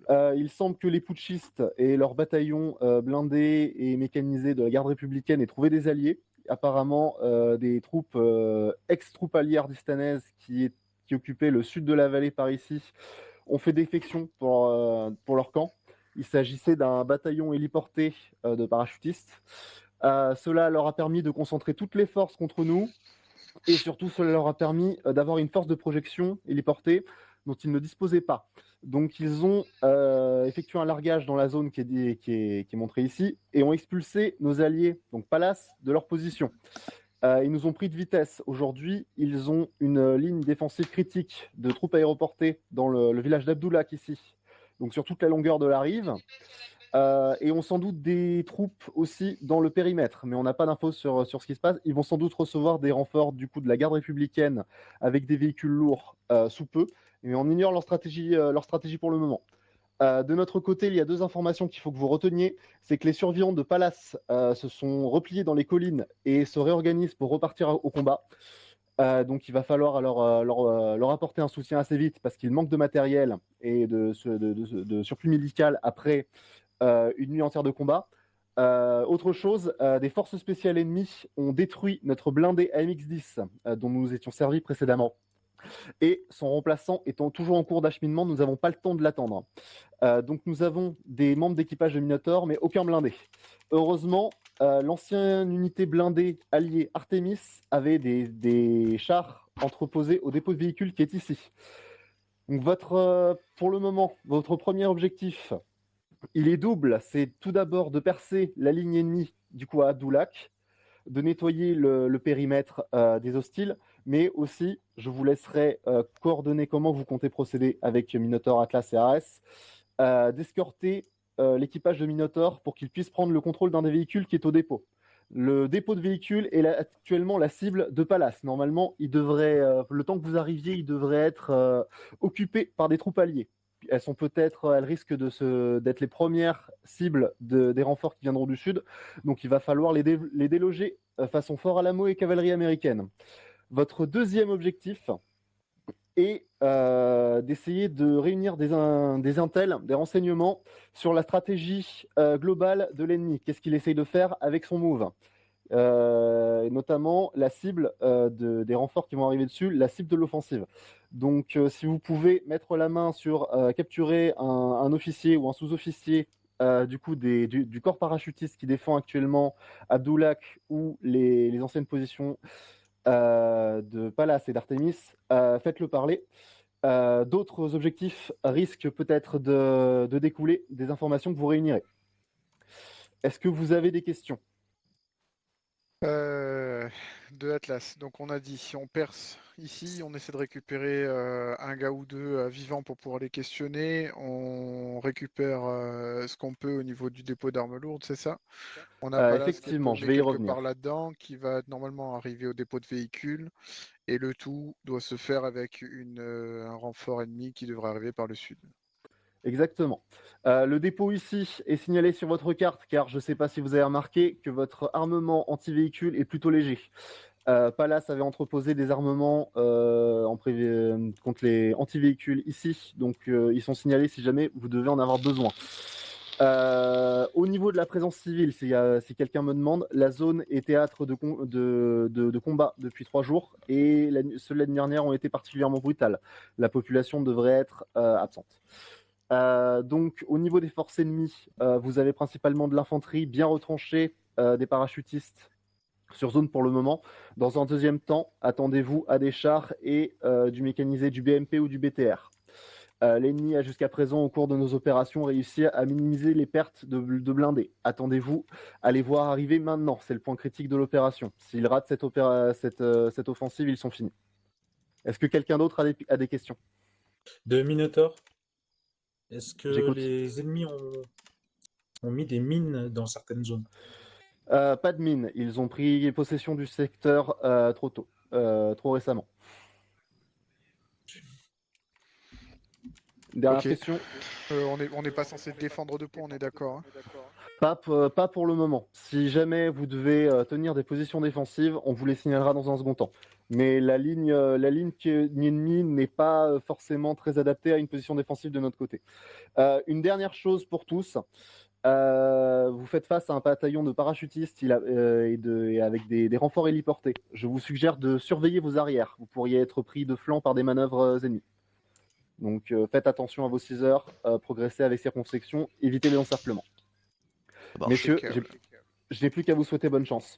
Il semble que les putschistes et leurs bataillons blindés et mécanisés de la garde républicaine aient trouvé des alliés. Apparemment, des troupes, ex-troupes alliées ardistanaises qui occupaient le sud de la vallée par ici, ont fait défection pour leur camp. Il s'agissait d'un bataillon héliporté de parachutistes. Cela leur a permis de concentrer toutes les forces contre nous et surtout cela leur a permis d'avoir une force de projection héliportée dont ils ne disposaient pas. Donc ils ont effectué un largage dans la zone qui est montrée ici et ont expulsé nos alliés, donc Pallas, de leur position. Ils nous ont pris de vitesse. Aujourd'hui, ils ont une ligne défensive critique de troupes aéroportées dans le village d'Abdoulak ici, donc sur toute la longueur de la rive. Et ont sans doute des troupes aussi dans le périmètre, mais on n'a pas d'infos sur ce qui se passe. Ils vont sans doute recevoir des renforts du coup de la garde républicaine avec des véhicules lourds sous peu, mais on ignore leur stratégie pour le moment. De notre côté, il y a deux informations qu'il faut que vous reteniez. C'est que les survivants de Pallas se sont repliés dans les collines et se réorganisent pour repartir au combat. Donc il va falloir leur apporter un soutien assez vite parce qu'il manque de matériel et de surplus médical après une nuit entière de combat. Autre chose, des forces spéciales ennemies ont détruit notre blindé AMX-10 dont nous nous étions servis précédemment. Et son remplaçant étant toujours en cours d'acheminement, nous n'avons pas le temps de l'attendre. Donc nous avons des membres d'équipage de Minotaur, mais aucun blindé. Heureusement, l'ancienne unité blindée alliée Artemis avait des chars entreposés au dépôt de véhicules qui est ici. Donc pour le moment, votre premier objectif, il est double. C'est tout d'abord de percer la ligne ennemie du coup à Abdoulak, de nettoyer le périmètre des hostiles, mais aussi, je vous laisserai coordonner comment vous comptez procéder avec Minotaur, Atlas et Ares, d'escorter l'équipage de Minotaur pour qu'il puisse prendre le contrôle d'un des véhicules qui est au dépôt. Le dépôt de véhicules est actuellement la cible de Pallas. Normalement, le temps que vous arriviez, il devrait être occupé par des troupes alliées. Elles risquent d'être les premières cibles des renforts qui viendront du sud. Donc il va falloir les déloger façon fort Alamo et cavalerie américaine. Votre deuxième objectif est d'essayer de réunir des intels, des renseignements sur la stratégie globale de l'ennemi. Qu'est-ce qu'il essaye de faire avec son move, notamment la cible des renforts qui vont arriver dessus, la cible de l'offensive. Donc si vous pouvez mettre la main sur capturer un officier ou un sous-officier du coup du corps parachutiste qui défend actuellement Abdoulak ou les anciennes positions de Pallas et d'Artemis, faites-le parler. D'autres objectifs risquent peut-être de découler des informations que vous réunirez. Est-ce que vous avez des questions? De Atlas. Donc on a dit, on perce ici, on essaie de récupérer un gars ou deux vivants pour pouvoir les questionner. On récupère ce qu'on peut au niveau du dépôt d'armes lourdes, c'est ça? On n'a pas là ce qui est Effectivement, je paumé vais y quelque part revenir. là-dedans, qui va normalement arriver au dépôt de véhicules. Et le tout doit se faire avec un renfort ennemi qui devrait arriver par le sud. Exactement. Le dépôt ici est signalé sur votre carte car je ne sais pas si vous avez remarqué que votre armement anti-véhicule est plutôt léger. Pallas avait entreposé des armements contre les anti-véhicules ici, donc ils sont signalés si jamais vous devez en avoir besoin. Au niveau de la présence civile, si quelqu'un me demande, la zone est théâtre de combat depuis 3 jours et ceux de l'année dernière ont été particulièrement brutales. La population devrait être absente. Donc, au niveau des forces ennemies, vous avez principalement de l'infanterie bien retranchée, des parachutistes sur zone pour le moment. Dans un deuxième temps, attendez-vous à des chars et du mécanisé, du BMP ou du BTR. L'ennemi a jusqu'à présent, au cours de nos opérations, réussi à minimiser les pertes de blindés. Attendez-vous à les voir arriver maintenant. C'est le point critique de l'opération. S'ils ratent cette offensive, ils sont finis. Est-ce que quelqu'un d'autre a des questions? De Minotaur, est-ce que J'écoute. les ennemis ont mis des mines dans certaines zones? Pas de mine. Ils ont pris possession du secteur trop tôt, trop récemment. Dernière Ok. question. On n'est pas censé défendre de pont, on est d'accord, hein. Pas pour le moment. Si jamais vous devez tenir des positions défensives, on vous les signalera dans un second temps. Mais la ligne ennemie n'est pas forcément très adaptée à une position défensive de notre côté. Une dernière chose pour tous. Vous faites face à un bataillon de parachutistes et avec des renforts héliportés. Je vous suggère de surveiller vos arrières. Vous pourriez être pris de flanc par des manœuvres ennemies. Donc faites attention à vos 6 heures, progressez avec circonspection, évitez les encerclements. Messieurs, je n'ai plus qu'à vous souhaiter bonne chance.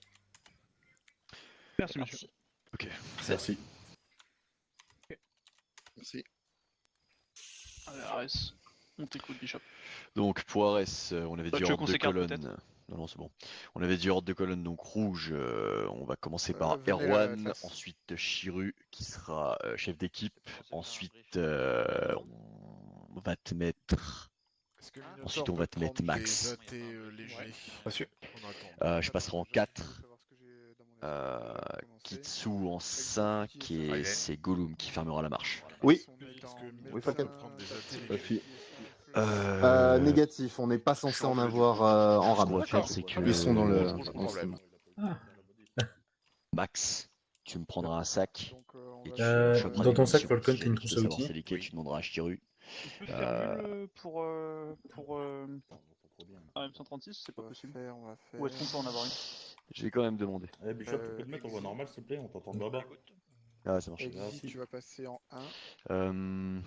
Merci, monsieur. Ok. Merci. Merci. Allez, Arès, on t'écoute, Bishop. Donc pour Arès, on avait Toi, dit tu veux ordre qu'on de s'écarte, colonne. peut-être Non, non, c'est bon. On avait dit ordre de colonne, donc rouge. On va commencer par venez là, Erwan, Atlas. ensuite Chiru qui sera chef d'équipe. Ensuite, on va te mettre. Est-ce que Ensuite, Minotaur on va peut te mettre prendre Max. des AT légers Monsieur. On attend. Je passerai en 4. Kitsu en 5 et c'est Gollum qui fermera la marche. Oui. Est-ce que Oui, Minotaur Falcon. peut prendre des AT Sophie. légers Négatif, on n'est pas censé en avoir en Ce rab. qu'on va faire, c'est que Ils sont dans le. Rouge, problème. Ah, Max, tu me prendras un sac. Et tu Euh, choperas dans des ton sac, munitions. Falcon, Si t'as une jamais tu trousse veux à savoir outils. c'est lesquels, tu demanderas à Chiru. On peut faire nul pour un M136, c'est pas possible. Ou est-ce qu'on peut en avoir une? Je vais quand même demander. Eh, Bishop, tu peux te mettre en voix normale, s'il te plaît, on t'entend de là-bas. Ah, ça marche. Exit, Merci. tu vas passer en 1. Euh,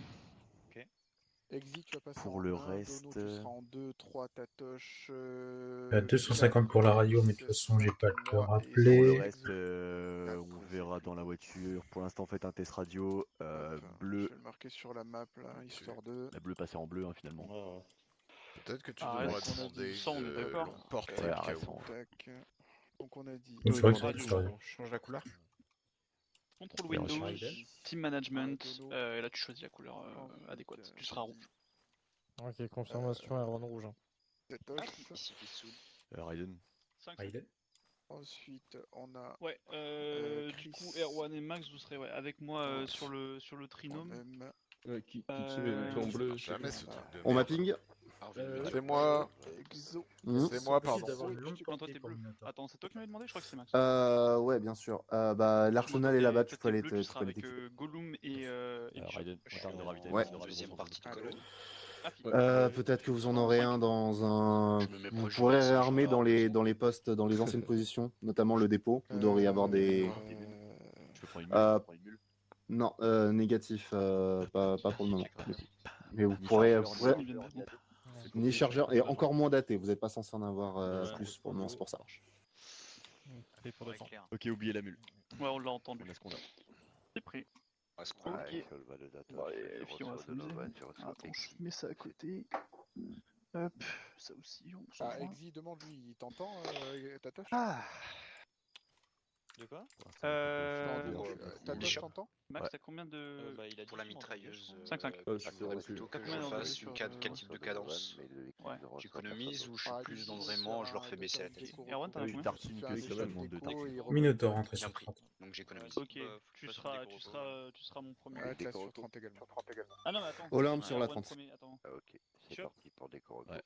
Exit, tu vas passer Pour en le 1. reste, Dono, tu seras en 2, 3, Tatoche. 250 pour la radio, mais de toute façon, j'ai pas le pour le rappeler. reste, on verra dans la voiture. Pour l'instant, faites un test radio. Bleu. Je vais le marquer sur la map là, histoire de. La bleue passée en bleu, hein, finalement. Ouais, ouais. Peut-être que tu Ah, devrais ouais, demander ça, on est une d'accord. longue portée Ouais, au cas arrête, où. Tac. Donc on a dit. Il faudrait que ça radio, soit radio. Change la couleur. Control Et Windows, reçu. Team Management, et là tu choisis la couleur adéquate. Tu seras rouge. Ok, confirmation Erwan rouge. Tatoche. Raiden. 5. Raiden. Ensuite, on a. Ouais, du coup, Erwan et Max, vous serez avec moi sur le trinôme. Même. Qui tire une plomb bleu? Jamais ce truc de On merde. mapping. C'est moi. Exo. C'est moi, pardon. D'avoir une longue Non, toi portée t'es pour bleu. Minotaur. Attends, c'est toi qui m'avais demandé? Je crois que c'est Max. Ouais, bien sûr. L'arsenal est là-bas, tu peux aller Tu te seras avec t'équiper. Gollum et Bishop. Raiden, en termes de ravitaillement, Ouais. c'est de Deuxième partie de colonne. Peut-être que vous en aurez un dans un. Je me mets Vous proche du pourrez médecin, réarmer j'en ai un dans les postes, dans les anciennes positions, notamment le dépôt. Vous devriez avoir des. Je peux prendre une mule. Non, négatif, pas pour le moment. Mais vous Ni pourrez. chargeur, Vous ni pourrez- chargeur. Ni chargeur, et encore moins daté. Vous n'êtes pas censé en avoir Ouais. plus pour le moment, c'est pour ça. Allez, pour descendre. Ok, oubliez la mule. Ouais, on l'a entendu. On a ce qu'on a. C'est pris. Est-ce qu'on Ok. Et puis on va s'amuser. Attends, je mets ça à côté. Hop, ça aussi, on s'en Ah, fout. Exi, demande-lui, il t'entend, Tatoche? Ah. De quoi Tatoche, Bishop. t'entends? Max, t'as combien de. Pour la mitrailleuse, 5-5. faudrait plutôt que je fasse quel type de cadence? Ouais. J'économise ou je suis plus dans vraiment je leur fais baisser la tête? Erwan, t'en as combien? Tartine que ça demande de tartine. Minotaur rentré Bien sur pris. 30. Donc j'économise. Ok, tu seras mon premier. Atlas sur 30 également. Ah non, mais attends. Olympe sur la Erwan 30. premier, attends. Ok, c'est Bishop. parti pour des coraux. Ouais.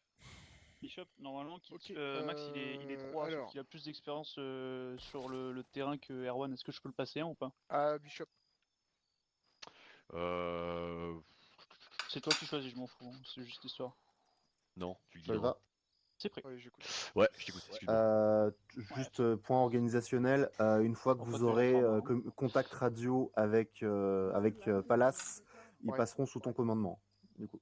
Bishop, normalement, Ok, Max il est 3, alors. sauf qu'il a plus d'expérience sur le terrain que Erwan. Est-ce que je peux le passer un ou pas? Ah, Bishop. C'est toi qui choisis, je m'en fous, hein, c'est juste histoire. Non, tu le Ça dis. va. C'est prêt. Ouais, j'écoute. Ouais, je t'écoute. Excuse-moi. Juste point organisationnel, une fois que En vous fait, aurez hein. contact radio avec Palace, ils Ouais. passeront sous ton commandement. Du coup,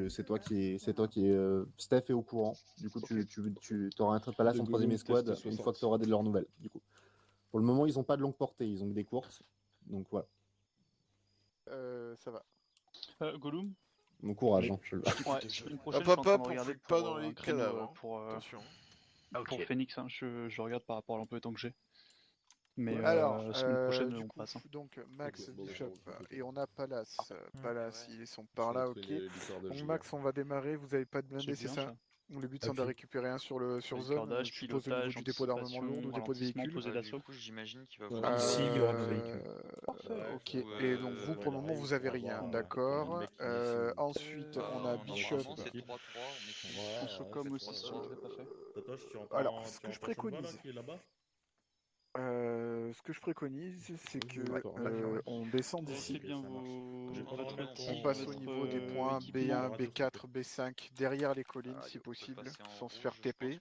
c'est toi qui Steph est au courant. Du coup, tu auras un Palace en troisième escouade une fois que tu auras de leurs nouvelles. Du coup, pour le moment, ils n'ont pas de longue portée, ils ont que des courtes. Donc voilà. Ça va. Gollum. Bon courage. Hein, Ouais, une prochaine, Hop, je suis en train de on regarder fouille pas pour dans les un créneau, cadavres. pour Attention. pour Phoenix, hein, je regarde par rapport à l'emploi du temps que j'ai. Mais Alors, semaine prochaine, du on coup, passe. Hein. donc Max, Ok, bon, Bishop, ok. et on a Palace. Palace, ils sont par là, ok. Donc Donc Max, on va démarrer, vous avez pas de blindé, c'est ça? Le but c'est de récupérer un sur zone, Cordage, je suppose au niveau du dépôt d'armement lourd ou dépôt de véhicule. posé d'assaut. Du coup, j'imagine qu'il va Ouais, vouloir... ici, il y aura nos véhicules. Parfait, ok. ou, Et donc vous, ouais, pour le moment, vous avez rien, d'accord. Ensuite, on a Bishop. Normalement, c'est 3-3, on est En Socom aussi, si je ne l'ai pas fait. Tatoche, tu entends, Alors, ce tu que je entends Chonba, là, préconise, qui est là-bas? ce que je préconise, c'est que Ouais. on descend Vérifiez d'ici, bien ça marche. Je vais pas le votre remettre on ton- passe au votre, niveau des points équipement. B1, B4, B5, derrière les collines si possible, sans se faire TP,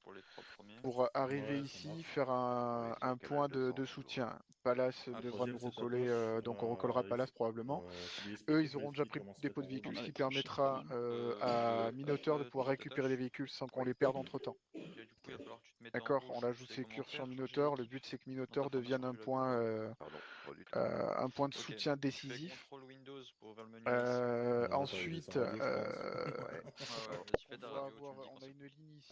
pour arriver Ouais, ça ici, marche. faire un point de soutien. Palace Le devra nous troisième, c'est recoller, Tatoche. donc on recollera Palace probablement. Tu lui expliques Eux, au ils auront PSP déjà pris comment se dépôt de mettre en véhicules, On ce a qui des couchers permettra quand à Minotaur de pouvoir récupérer les véhicules sans qu'on les perde entre temps. Du coup, il va falloir que tu te mettes D'accord, en on rouge, l'ajoute je sais sécure comment sur faire, Minotaur. changer Le d'équipe. but c'est que Dans Minotaur ta devienne formation, un un point de Ok, soutien tu fais décisif. contrôle Windows pour ouvrir le menu ici. Ensuite, radio, je pense. Vas-y, fais ta on va radio, tu me avoir, dis on quand a c'est une ligne ici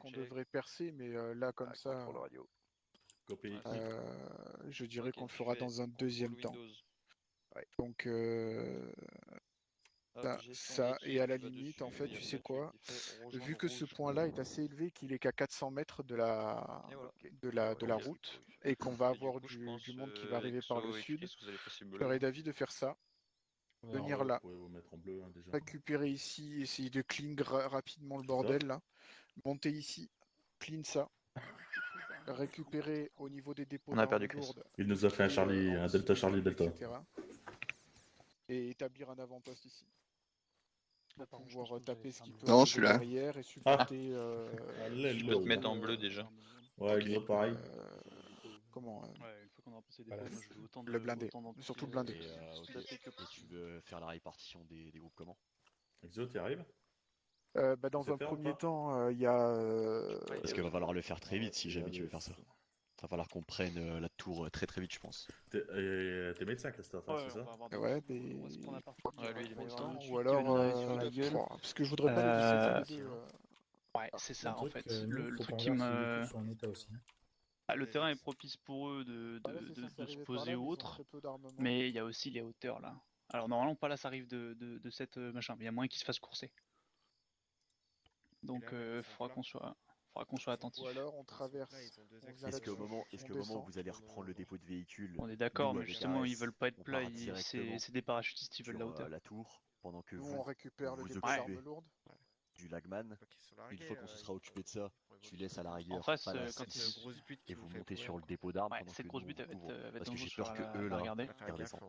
qu'on ton check. devrait percer, mais là comme ça, Copie équipe. je dirais Ok, qu'on le tu fera fais dans un contrôle deuxième temps. Windows. Donc Hop, ça, gestion ça, et d'équipe, à la tu vas limite, dessus, en fait, et tu sais après tu quoi? fais Vu rejoindre que ce rouge. point-là est assez élevé, qu'il est qu'à 400 mètres de la, Et voilà. de la route, et qu'on va Et du avoir coup, je du pense, monde qui va arriver par le Exo et sud, Chris, vous allez passer je bleu. serais d'avis de faire ça. Venir Vous là, pouvez vous mettre en bleu, hein, déjà. récupérer ici, essayer de clean rapidement le Ça. bordel là, monter ici, clean ça, récupérer au niveau des dépôts On a perdu d'armes Chris. lourdes, Il nous a fait un Charlie, un Delta Charlie Delta. etc. Et établir un avant-poste ici. Pour pouvoir taper ce qui peut Non, arriver je suis là. derrière et supporter. Tu peux te mettre en bleu déjà. Ouais, Exo, pareil. Comment Ouais, une fois qu'on aura passé des points, moi je veux autant le blindé, d'entités, surtout le blindé. Et tu veux faire la répartition des groupes comment? Exo, t'y arrives? Dans sais un faire ou premier pas temps, il y a. Parce qu'il va falloir le faire très vite si jamais tu veux faire ça. Va falloir qu'on prenne la tour très très vite, je pense. T'es médecin, Christophe, hein, Ouais, c'est on ça? va avoir Ouais, on va se prendre un parcours. Ouais, lui, il est médecin. Ou alors. Parce que je voudrais pas les laisser tous les deux. Ouais, c'est ça en fait. Le faut truc qu'on qui regarde si les me. véhicules sont en état aussi. Le terrain est propice pour eux de se poser autre, mais il y a aussi les hauteurs là. Alors normalement pas là ça arrive de cette machin, mais il y a moyen qu'ils se fassent courser. Donc faudra qu'on soit attentif. Ou alors on traverse. Est-ce qu'au moment où vous allez reprendre le dépôt de véhicules, On est d'accord, nous, mais avec justement Ares, ils veulent pas être on plats, part directement c'est des parachutistes, ils veulent la sur hauteur. la tour, pendant que Nous vous on récupère le vous dépôt occupez d'armes lourdes. du lagman. Une fois qu'on se sera occupé de ça, tu laisses à la rigueur En face, Palace quand ici, ils... et vous montez sur le dépôt d'armes Ouais, pendant que cette nous grosse on butte vous va être couvre. Parce que dangereuse j'ai sur peur que eux la là, regarder. ils redescendent.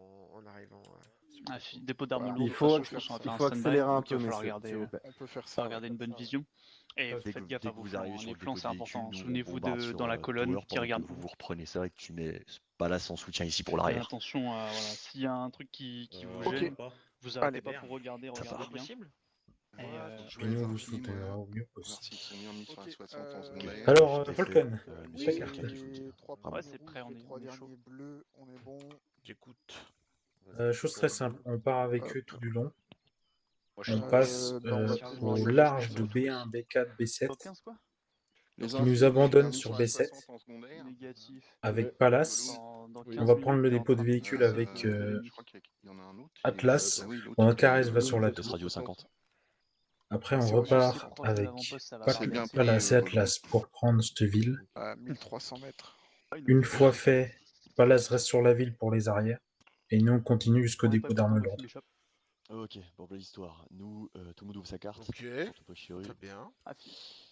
Dépôt d'armes Voilà. lourdes, Il de toute faut, façon, je pense qu'on va il faire un faut stand-by, accélérer un donc il peu, va falloir messieurs, s'il vous regarder, plaît. On peut faire faut ça. regarder une bonne vision. Et Dès faites gaffe à vos que vous flancs, arrivez hein. sur Les le flancs dépôt c'est de véhicule, important. nous on Souvenez-vous bombarde sur dans la colonne Tower qui pendant que regarde vous où. vous reprenez ça et que tu mets Palace en soutien ici pour Faites l'arrière. attention à, voilà, s'il y a un truc qui vous Ok. gêne, vous arrêtez Allez. pas pour regarder, Ça regardez va. bien. Et, Et nous, on vous soutiendra au mieux possible. Alors, Alors, Falcon, les ta carte. trois Ouais, premiers c'est prêt, rouges, on les est- trois on est chaud. derniers bleus, on est bon. J'écoute. Chose très simple, on part avec eux tout du long. Moi, je On sens passe au large de B1, B4, B7. Top 15 quoi Qui nous abandonne sur B7 Négatif. avec Palace. Dans On 15 va prendre le minutes, dépôt de véhicule avec Atlas. Pendant qu'Ares va sur la Test tour. radio 50. Après, on C'est reçu, repart c'est proche de avec l'avant-poste, ça va C'est parler. bien pris, Palace et Atlas pour prendre cette ville. À 1300 mètres. Une fois fait, Palace reste sur la ville pour les arrières. Et nous, on continue jusqu'au On est dépôt pas d'armes content, lourdes. Bishop. Ok, bon bah l'histoire. Nous, tout le monde ouvre sa carte. Ok. Surtout pas Chiru. Très bien.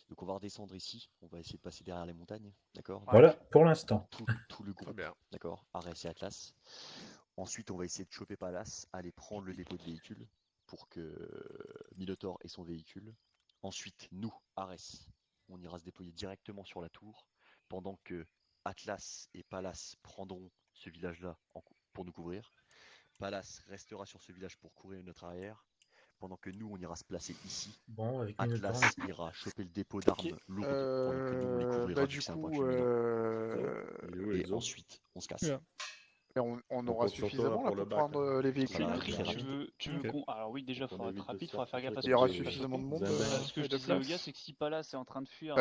Donc on va redescendre ici. On va essayer de passer derrière les montagnes. D'accord? Voilà, pour l'instant. Tout le Très groupe. bien. D'accord? Ares et Atlas. Ensuite, on va essayer de choper Palace, aller prendre le dépôt de véhicule pour que Minotaur ait son véhicule. Ensuite, nous, Ares, on ira se déployer directement sur la tour pendant que Atlas et Palace prendront ce village-là pour nous couvrir. Palace restera sur ce village pour courir notre arrière, pendant que nous, on ira se placer ici. Bon, avec Minotaur, Atlas ira choper le dépôt d'armes lourdes, pendant que nous, on les couvrira vu que c'est un point culminant. Et ensuite, on se casse. Et on On aura compte sur toi suffisamment là pour le pour bac, prendre les Ça véhicules. va Après, très tu rapide. veux Ok. qu'on. Alors oui, déjà, Faut faudra qu'on être évite de rapide, se faudra faire faire gaffe à Il y aura ce que tu fais suffisamment de choper. monde Ce que je et de disais, le gars, place. c'est que si Palace est en train de fuir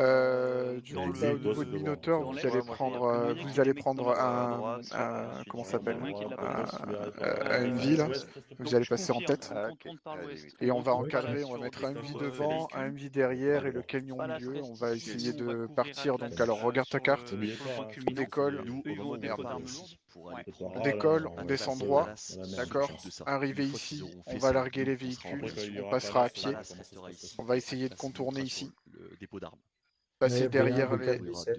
Du dans coup, Exit là, au le. niveau boss de devant, Minotaur, c'est vous bon. allez Ouais, moi, je prendre, regarde. Le moyen qu'il vous y ait allez des mecs qui prendre tombent sur la un, droite, sur la comment ça suivante, s'appelle, Il y a moyen qu'il y ait de la Ouais, place. tu verras pas. une ville. Ouest, reste Vous plus. allez je passer en confirme, tête. on Ah, contourne ok. par Allez, l'ouest. limite. Et on va contourne encadrer, Palace on va sur mettre un des MV troupes devant, un véhicules. MV derrière Pas et le droit. Canyon au Palace milieu. reste On va ici, essayer nous, on va de couvrir partir. Atlas Donc alors regarde ta sur carte. le N'oubliez point pas, culminant. Décolle, Nous, Eux, au ils vont moment au où on dépôt va d'armes ici lourdes. pour Ouais. aller C'est prendre pas- le Ah là, décolle, non, on ouais, descend c'est droit. Palace, la merde, D'accord. s'occupe de ça. Arrivé Une fois qu'ils ici, auront on fait va ça, larguer nous, les on sera en véhicules, Après, quand il y position. on aura passera à Palace, pied. comment ça Palace se restera passe ici On va et essayer de Atlas contourner montera sur ici. le dépôt d'armes. Passer B1, derrière B4, les. Couvrir B7.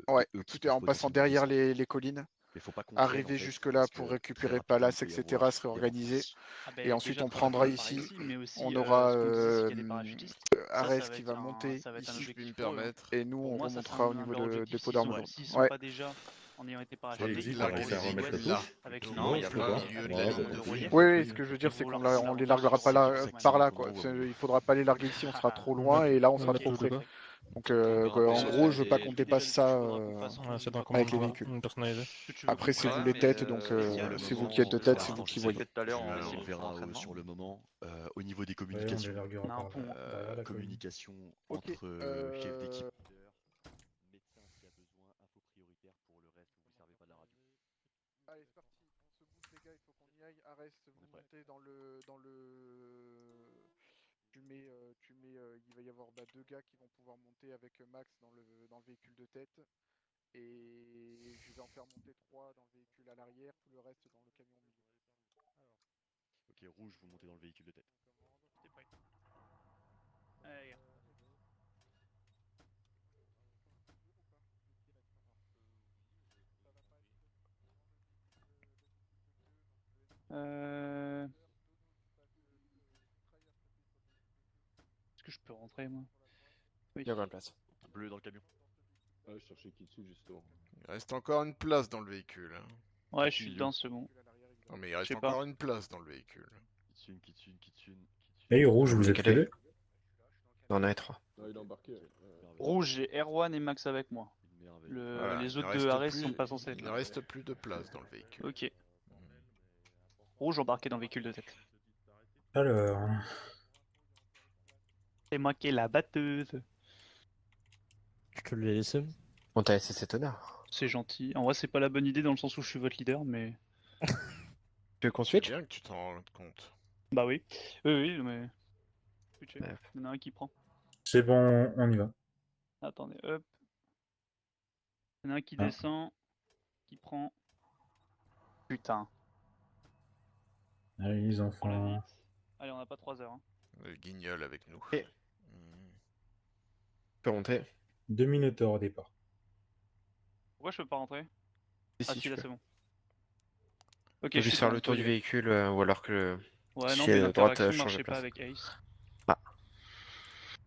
Ouais, de eux qui tout est peuvent en passant potentiellement derrière descendre. les collines. Mais faut pas qu'on traîne en Arriver fait, jusque-là parce pour que très récupérer rapidement il Palace, peut y etc. avoir se des réorganiser. renforts. Ah Et ben, ensuite déjà, on faudra prendra défendre par ici. ici, mais aussi, On aura ce qu'on disait, c'est qu'il y a des parachutistes. Ça Arès va qui être va monter ça va être un ici. Si je puis me objectif pour eux, hein. permettre. Et nous, Pour on moi, ça, c'est remontera au un de niveau leurs de objectifs dépôt d'armes lourdes. s'ils sont Ouais. pas déjà, en ayant été Sur Ouais, parachutés, les Exit, ils t'as vont larguer réussi à les rôder remettre la véhicules l'ouest là, touche. avec plutôt non, Ouais, il y a faut pas pas. de milieu de Ouais, la bah, ligne de de relief. relief. Oui, ce que je veux Il dire, c'est faut qu'on larguer on les davantage larguera sur pas là, Palace par là, maintenant. quoi. Exactement, ouais. Il faudra pas les larguer ici, on sera trop loin et là on sera Mettre trop le près. débat. Donc verra en pas gros, sur je veux pas les- qu'on L'idée dépasse déjà, c'est ça qu'il faudra qu'on fasse Ouais, c'est dans avec commande les voix, véhicules. personnalisé. ce que tu veux qu'on Après, c'est prenne. vous Ouais, les mais, têtes, donc il y a le c'est vous moment qui êtes de où- tête, bah, c'est vous je qui sais que voyez. tout à l'heure, on On essaie de verra l'entraînement. sur le moment. Au niveau des Ouais, on les communications, larguera On a un par pont, hein. derrière la colline. communication Ok, entre chef d'équipe, leader, médecin s'il y a besoin, info prioritaire pour le reste, vous ne servez pas de la radio. Allez, c'est parti. On se bouge, les gars, il faut qu'on y aille. Arès, vous On est prêt. montez dans le. Il va y avoir deux gars qui vont pouvoir monter avec Max dans le véhicule de tête. Et je vais en faire monter 3 dans le véhicule à l'arrière, tout le reste dans le camion au milieu. Ok, rouge, vous montez dans le véhicule de tête. T'es prêt. Allez, gars. Est-ce que je peux rentrer, moi? Oui. Il y a pas de place. Bleu dans le camion. Ah, je cherchais qui dessus justement. Il reste encore une place dans le véhicule. Hein. Ouais, je suis Kitsune, dedans, c'est bon. Non mais il Je reste sais pas. encore une place dans le véhicule. Kitsune. Et rouge, vous êtes Quel est levé? On en a 3. Ah, il est embarqué. Rouge, j'ai Erwan et Max avec moi. Voilà, Les il autres ne de reste Ares plus- sont pas censés être Il ne là. reste plus de place dans le véhicule. Ok. Rouge embarqué dans le véhicule de tête. Alors, C'est moi qui ai la batteuse. Je te l'ai laissé. On t'a laissé cet honneur. C'est gentil. En vrai, c'est pas la bonne idée dans le sens où je suis votre leader, mais. Tu veux qu'on C'est switch? bien que tu t'en rendes compte. Bah oui. Oui, mais. Switcher. Ouais. Il y en a un qui prend. c'est bon, on y va. Attendez, hop. Il y en a un qui Ah. descend. Qui prend. Putain. Allez, les On l'a enfants. vite. Allez, on n'a pas 3 heures. Hein. Le guignol avec nous. Et- Tu peux monter? 2 Minotaurs au départ. Pourquoi je peux pas rentrer? Si, Ah si, si, tu là peux. c'est bon. Ok, Tu peux je suis juste faire dedans, le tour faut y du aller. véhicule ou alors que Ouais, non, si mais à droite l'interaction change de marchait pas place. avec Ace.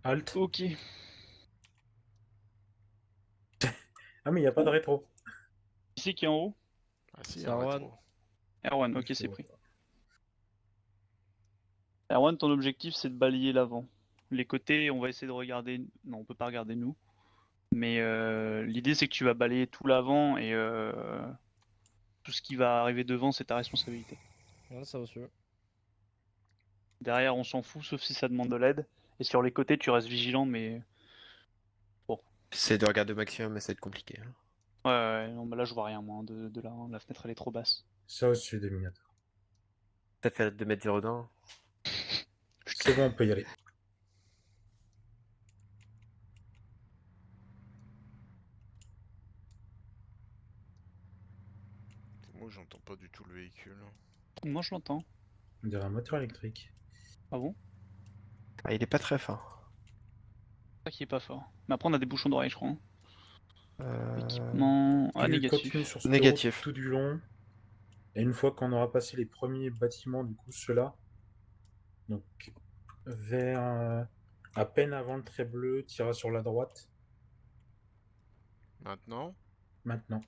Halt. Ok. Ah, mais il n'y a pas de rétro. Qui c'est qui est en haut? Ah si, C'est un Erwan. rétro. Erwan, ok, Il c'est faut- pris. Erwan, ton objectif c'est de balayer l'avant. Les côtés, on va essayer de regarder. Non, on peut pas regarder nous. Mais l'idée c'est que tu vas balayer tout l'avant et tout ce qui va arriver devant, c'est ta responsabilité. Ouais, ça va suivre. Derrière, on s'en fout, sauf si ça demande de l'aide. Et sur les côtés, tu restes vigilant, mais. C'est de regarder au maximum, mais ça va être compliqué. Hein. Ouais, non, bah là je vois rien, moi, de là. Hein. La fenêtre elle est trop basse. Ça au-dessus des Minotaurs. T'as fait 2m01. C'est bon, on peut y aller. Moi j'entends pas du tout le véhicule. Moi je l'entends. On dirait un moteur électrique. Ah bon? Ah, il est pas très fort. C'est ça qui est pas fort. Mais après, on a des bouchons d'oreille, je crois. Hein. Euh... Équipement. Ah, Tu négatif. continues sur ce Négatif. tout du long. Et une fois qu'on aura passé les premiers bâtiments, du coup, ceux-là, donc vers à peine avant le trait bleu, tira sur la droite. Maintenant, Maintenant.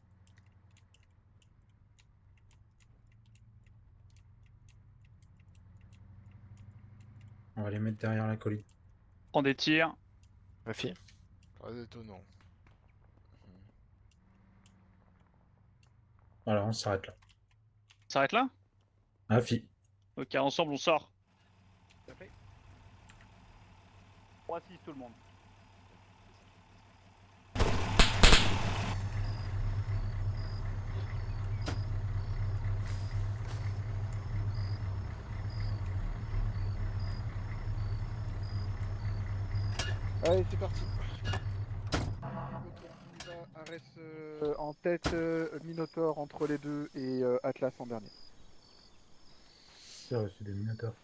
On va les mettre derrière la colline. Prends des tirs. Vérifie. pas étonnant. Voilà, on s'arrête là. On s'arrête là? Ah, fi. Ok, ensemble on sort. 3-6 tout le monde. Allez, c'est parti. On y va. Arès en tête, Minotaur entre les deux et Atlas en dernier. C'est reçu des Minotaurs.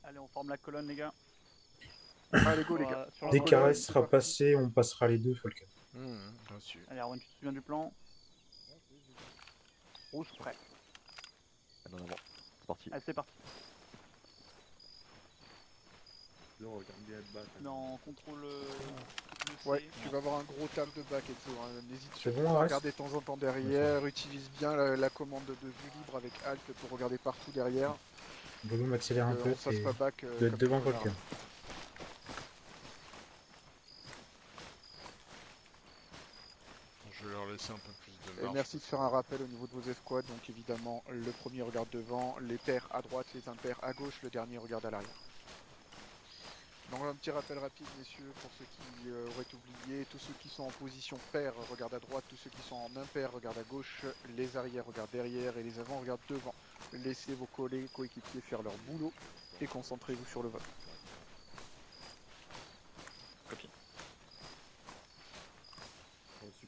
Allez, on forme la colonne, les gars. Allez, go, les gars. Sur la Dès colonne, qu'Arès c'est sera parti. passé, on passera les deux, Falcon. Reçu. Allez, Arwen, tu te souviens du plan? Rouge prêt. Allez, en avant. C'est parti. Allez, c'est parti. Je regarde bien le bac. Non, contrôle. Ouais, tu vas avoir un gros table de back, Exo. Hein. N'hésite C'est surtout bon, pas à Arès? regarder de temps en temps derrière. Utilise bien la commande de vue libre avec Alt pour regarder partout derrière. Volume accélère un peu. On se fasse pas back. Vous êtes comme devant des connards. Falcon. Je vais leur laisser un peu plus de Et marge. merci de faire un rappel au niveau de vos escouades. Donc évidemment, le premier regarde devant, les pairs à droite, les impairs à gauche, le dernier regarde à l'arrière. Donc un petit rappel rapide, messieurs, pour ceux qui auraient oublié. Tous ceux qui sont en position paire regardent à droite, tous ceux qui sont en impair regardent à gauche, les arrières regardent derrière et les avants regardent devant. Laissez vos collègues coéquipiers faire leur boulot et concentrez-vous sur le vote. Copie. Reçu.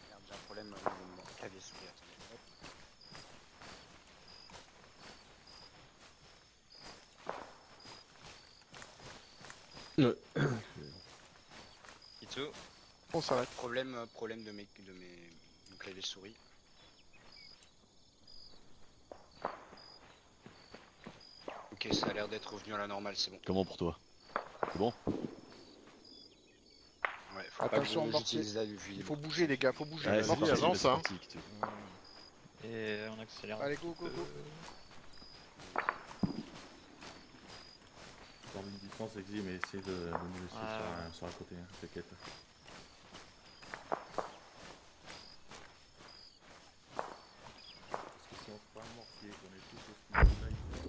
Merde, j'ai un problème au niveau de mon clavier souris. Attendez. Hop. Itsu, On s'arrête. problème de mes mon clavier souris. Ok, ça a l'air d'être revenu à la normale, c'est bon. Comment pour toi? C'est bon? Ouais, faut Attention, pas que mortier. j'utilise la vue. Il faut bouger les gars, faut bouger. Ouais, c'est Vas-y, parti, avance, c'est hein. parti, Kitu. Et on accélère. Allez, go, go, go. Prendre une distance, Exi, mais essaye de nous laisser sur la côté, hein, t'inquiète. Parce que si on se prend un mortier, qu'on est tous au speed là, il faut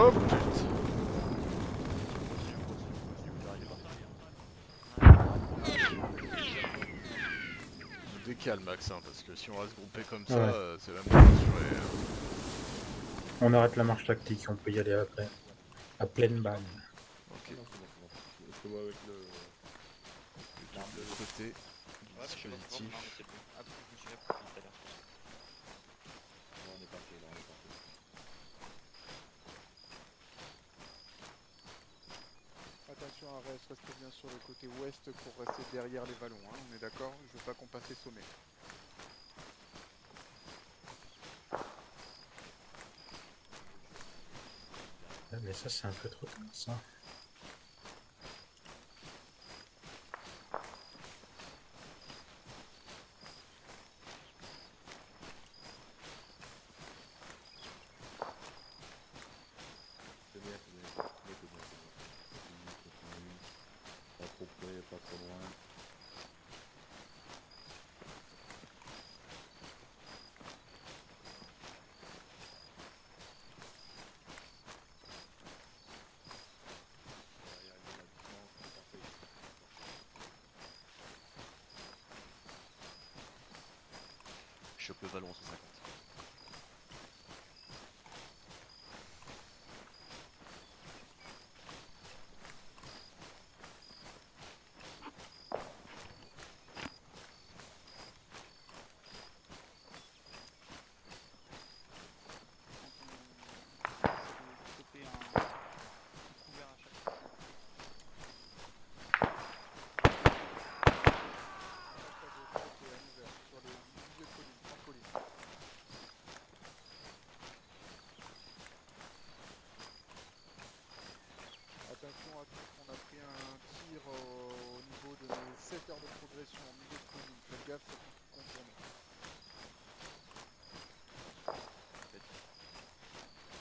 Oh putain. On décale Max, hein, parce que si on reste groupé comme ça, Ouais. c'est la même assuré. On arrête la marche tactique, on peut y aller après. À pleine balle. Ok. Non, c'est bon, c'est bon. Je te vois avec le... De l'autre côté du dispositif. Là, on est parti, là, on est parti. Attention à restez bien sur le côté ouest pour rester derrière les vallons, hein. On est d'accord? Je veux pas qu'on passe les sommets. Ouais, mais ça, c'est un peu trop tard, ça. C'est bien, c'est bien. C'est bien, c'est bien. Continue. Pas trop près, pas trop loin. Je chope le ballon 150. progression en milieu de colline. Faites gaffe, ça peut contourner.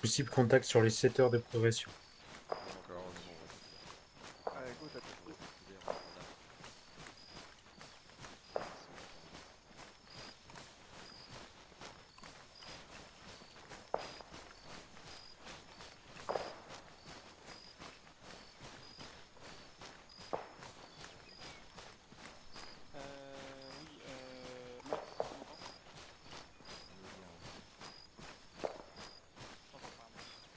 Possible contact sur les 7 heures de progression. Encore. Allez, go, t'as tout.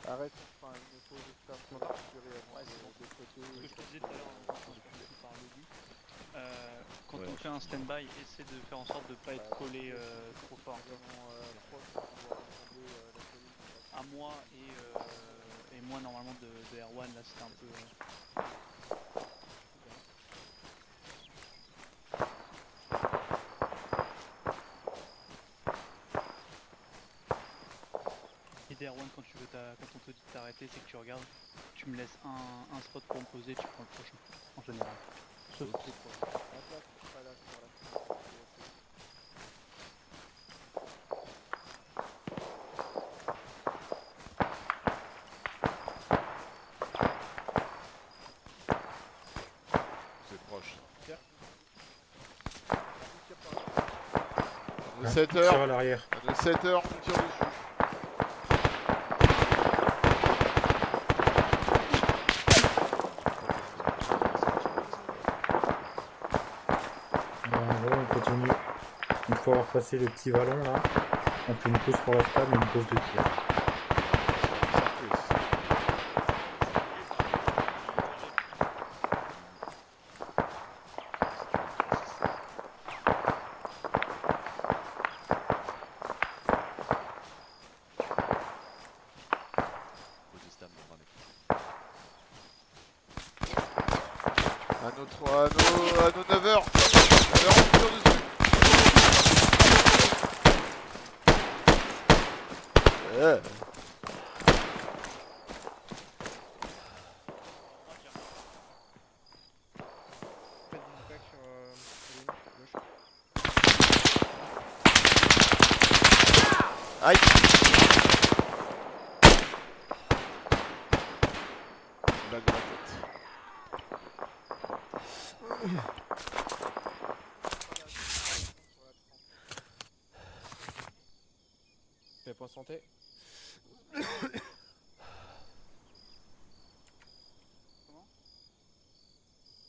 Arrête, enfin une pause externe pour récupérer avant de traiter. Ce que je te disais tout à l'heure, quand tu parles au début, quand on fait un stand-by, essaie de faire en sorte de ne pas être collé trop fort. À moi et moi normalement de R1, là c'était un peu... Et DR1, quand on te dit de t'arrêter, c'est que tu regardes, tu me laisses un spot pour me poser, tu prends le prochain, en général. Sauf si c'est trop. C'est proche. De Hein, 7 tire heures. à l'arrière. De 7 heures, on tire dessus. En gros, on continue. Une fois avoir passé le petit vallon là, on fait une pause pour la table et une pause de tir. À nos 9 heures. 9 heures, on tire dessus. Faites une attaque sur gauche. Aïe. Balle dans la tête. Fais point santé. Comment?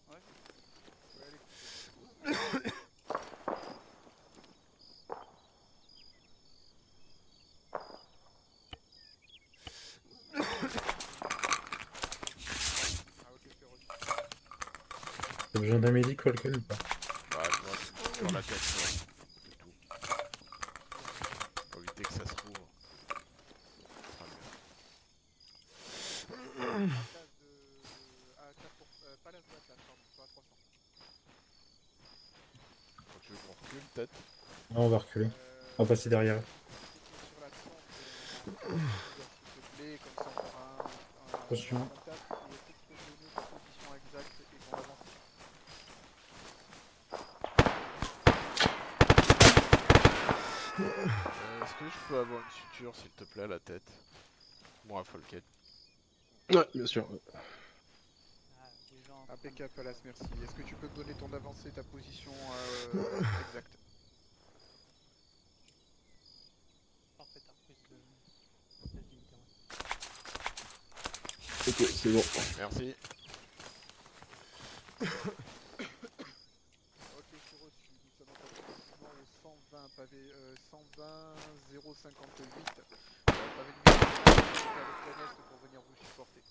Ouais. T'as besoin d'un médic, Falcon, ou pas? Bah, moi, sur la tête, ouais. C'est tout. Faut éviter que ça se rouvre. Pas Palace de Atlas, pardon, sur la 300. Quand tu veux qu'on recule, peut-être. Non, on va reculer. On va passer derrière. Sur la 30, s'il te plaît, comme ça on fera un Attention. contact et essaie de te donner ta position exacte et qu'on avance. Est-ce que je peux avoir une suture, s'il te plaît, à la tête? Moi, Folket. Ouais, bien sûr. Impeccable, Palace, merci. Est-ce que tu peux me donner ton avancée, ta position exacte? Parfait, t'as reprise de l'unité. Ok, c'est bon. Merci. Ok, c'est reçu. Nous sommes effectivement au 120 pavé, 120 058. Pavé numéro 1, avec Canest pour venir vous supporter.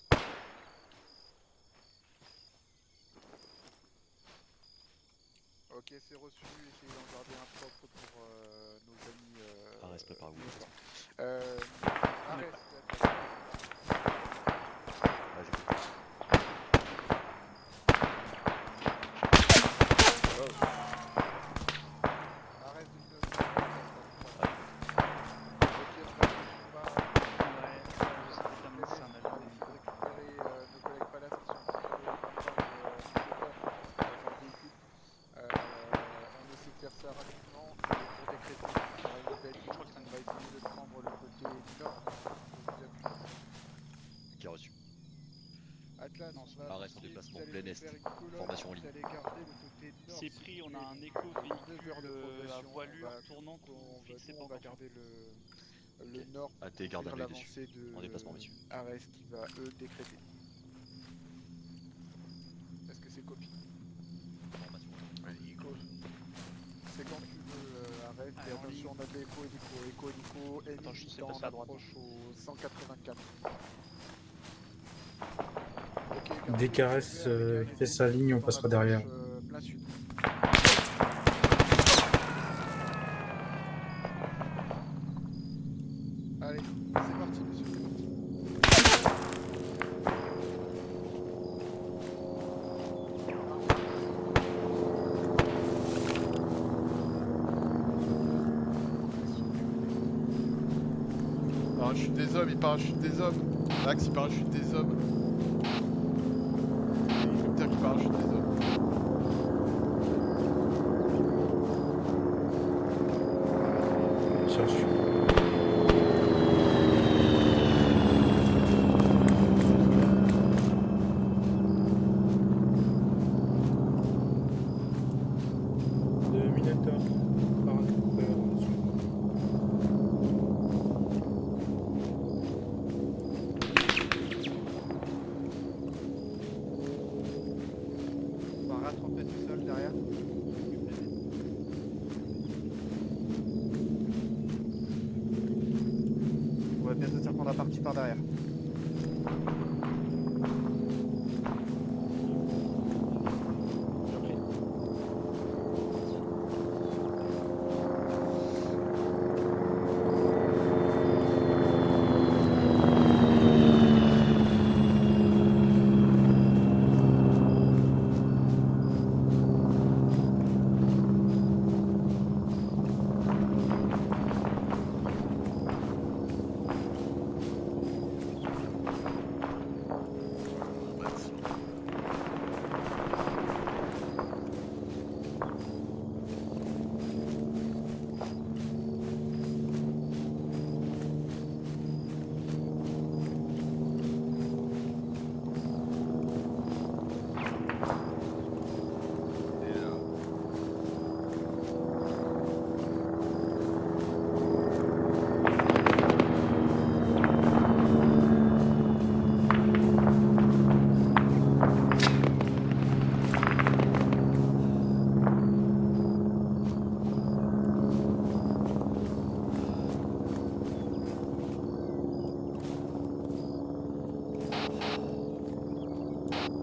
Ok, c'est reçu. Essayez d'en garder un propre pour nos amis. Arès prépare où Arès, ça rapidement pour décréter. Je crois que ça va essayer de prendre le côté nord pour vous appuyer. Qui a reçu. Atlas, Arrête en déplacement, plein est. Formation en ligne. C'est pris, on a un écho véhicule à voilure tournante fixé On va pas garder le nord Ah, t'es garde à pour l'œil dessus. l'avancée de En déplacement, messieurs. Arès qui va eux décréter. Est-ce que c'est copie? C'est quand tu veux, Arès, et attention, on a de l'écho, Attends, je sais ennemi passer à en droite. approche au 184. Dès qu'Arès fait sa ligne, on passera derrière. Plein sud. Allez, c'est parti, monsieur, c'est parti. Parachute des hommes, il parachute des hommes. Max, il parachute des hommes. Hélicoptère qui parachute des hommes. Sur dessus. De Minotaur. Paratrooper. On va rattraper tout seul derrière. On va bientôt dire qu'on a parti par derrière.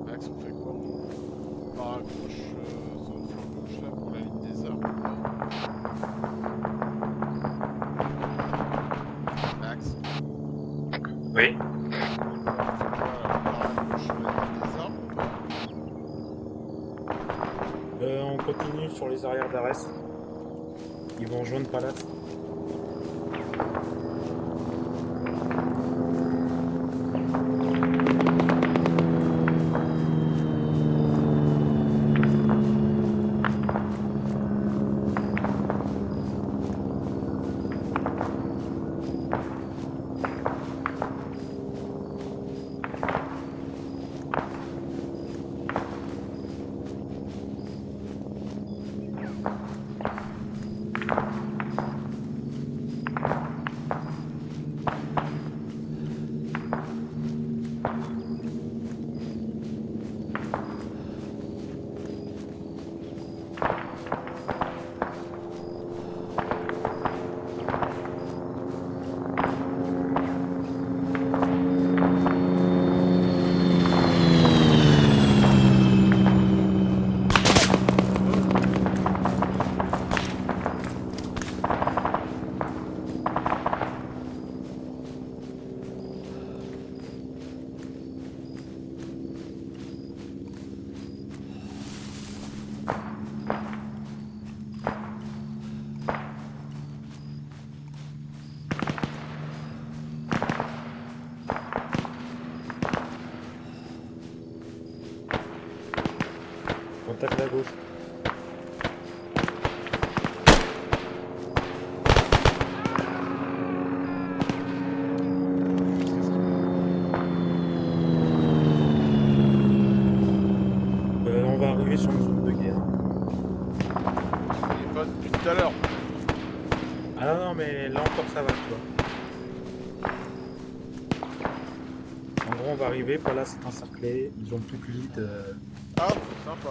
Max, on fait quoi? On parapproche son flanc gauche là pour la ligne des arbres. Max, Oui. on parapproche la ligne des arbres ou pas? On continue sur les arrières d'Arès. Ils vont rejoindre Palace. pas depuis tout à l'heure. Ah non, mais là encore ça va, tu vois. En gros, on va arriver, Palace est encerclé, ils ont plus de lead. Ah, sympa.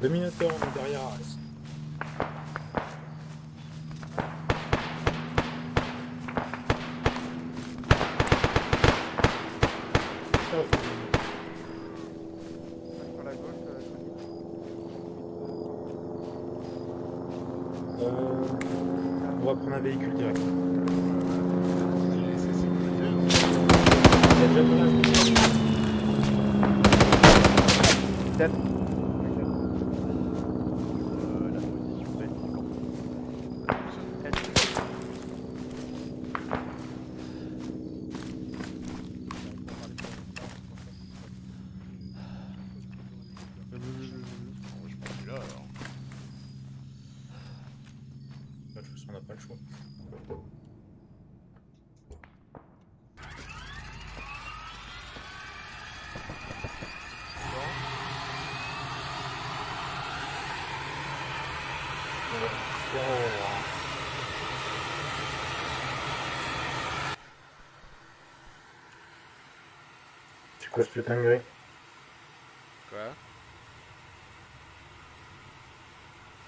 Deux Minotaurs, on est derrière Arès. Sur la gauche, On va prendre un véhicule direct. C'est sécurisé. Il y a déjà Palace. Tête. La position belle. Bon, je pense que là alors. De toute façon, on n'a pas le choix. C'est quoi cette dinguerie? Quoi?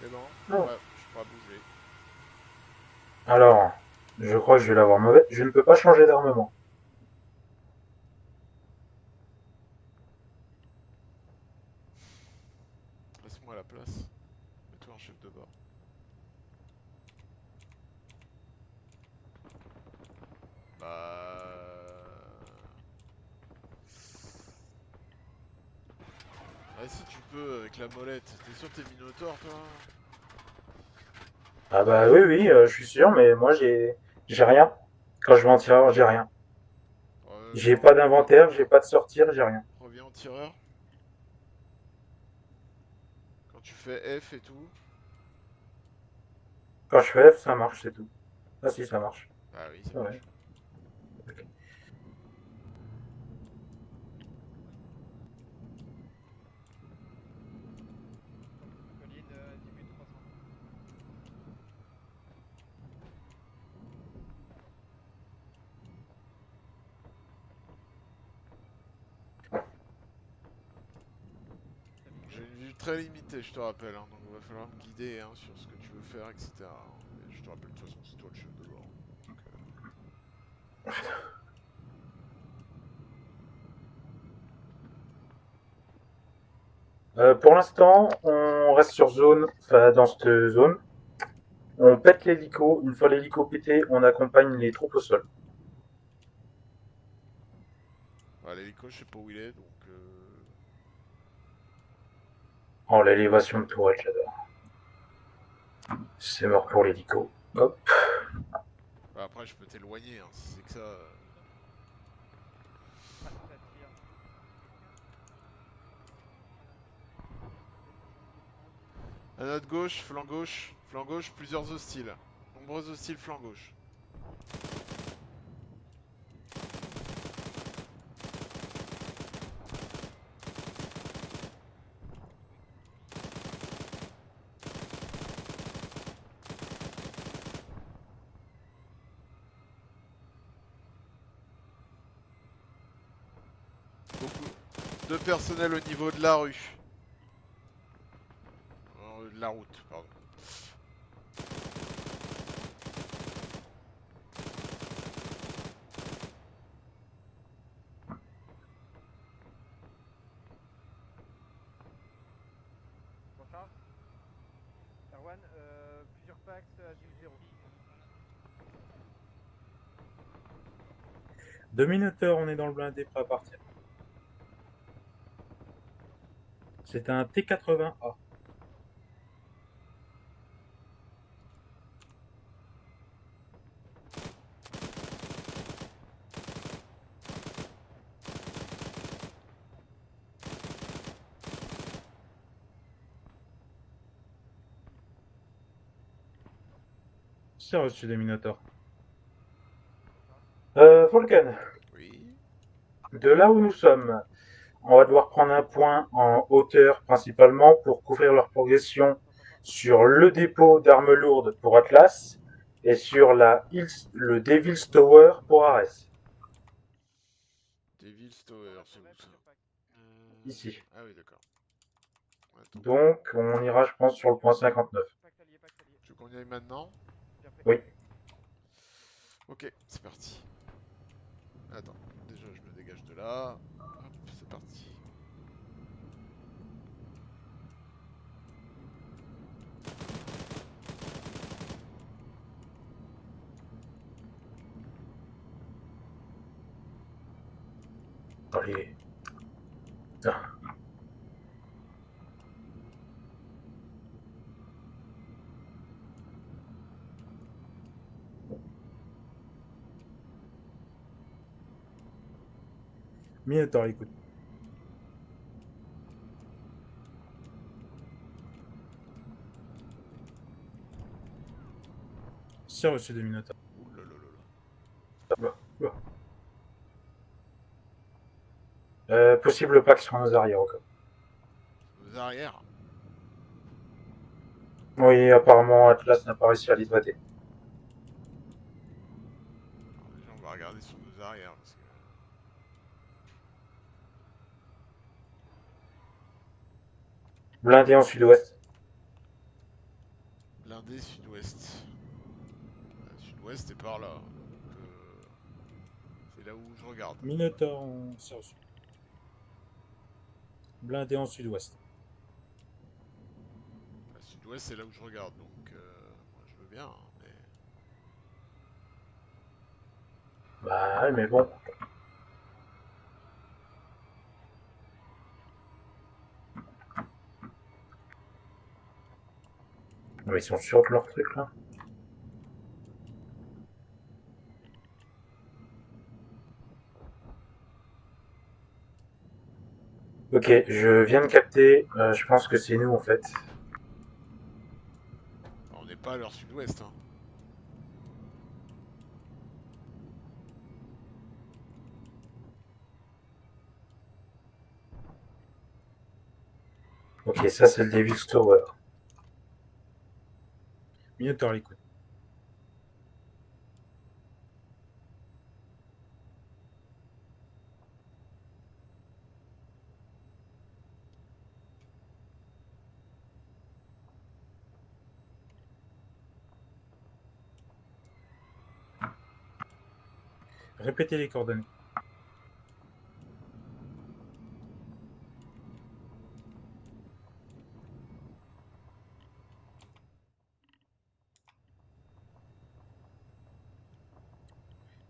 C'est bon? Non. Ouais, je pourrais bouger. Alors, je crois que je vais l'avoir mauvais. Je ne peux pas changer d'armement. Laisse-moi la place. Mets-toi en chef de bord. Ah si tu peux avec la molette. T'es sûr que t'es Minotaur toi? Ah bah oui, oui, je suis sûr, mais moi j'ai rien. Quand je vais en tireur, j'ai rien. J'ai pas d'inventaire, j'ai pas de sortir, j'ai rien. Reviens en tireur. Quand tu fais F et tout. Quand je fais F, ça marche, c'est tout. Ah si, ça marche. Ah oui, ça Ouais. marche. Colline 18300. J'ai une vue très limitée, je te rappelle, hein, donc il va falloir me guider hein, sur ce que tu veux faire, etc. Et je te rappelle, de toute façon, c'est toi le chef de bord. Donc, Pour l'instant, on reste sur zone, enfin dans cette zone. On pète l'hélico. Une fois l'hélico pété, on accompagne les troupes au sol. l'hélico, je sais pas où il est, donc... Oh, l'élévation de tourelle, j'adore. C'est mort pour l'hélico. Hop. Bah, après, je peux t'éloigner, hein, si c'est que ça... À notre gauche, flanc gauche, plusieurs hostiles. Nombreux hostiles flanc gauche. Beaucoup de personnel au niveau de la rue. De la route, pardon. Erwan, Pax, Agile 0. 2 Minotaur, on est dans le blindé, prêt à partir. C'est un T80A. C'est reçu des Minotaurs. Volcan. Oui. De là où nous sommes, on va devoir prendre un point en hauteur principalement pour couvrir leur progression sur le dépôt d'armes lourdes pour Atlas et sur le Devil's Tower pour Ares. Devil's Tower, c'est où ça Ici. Ah oui, d'accord. Attends. Donc on ira, je pense, sur le point 59. Tu veux qu'on y aille maintenant? Oui. Ok, c'est parti. Attends, déjà je me dégage de là. Hop, c'est parti. Allez. Ah. Minotaur, écoute. C'est reçu des Minotaurs. Ouh là là là là. Possible pack sur nos arrières encore. Nos arrières. Oui, apparemment Atlas n'a pas réussi à l'hydrater. Alors déjà on va regarder sur nos arrières parce que... Blindé en sud-ouest. Blindé sud-ouest. Sud-ouest est par là. Donc c'est là où je regarde. Minotaur, c'est reçu. Blindé en sud-ouest. Sud-ouest c'est là où je regarde donc moi je veux bien hein, mais... Bah ouais, mais bon. Mais ils sont sûrs de leur truc là. Ok, je viens de capter. Je pense que c'est nous en fait. On n'est pas à leur sud-ouest hein. Ok, ça c'est le Devil's Tower. Minotaur, écoute. Répétez les coordonnées.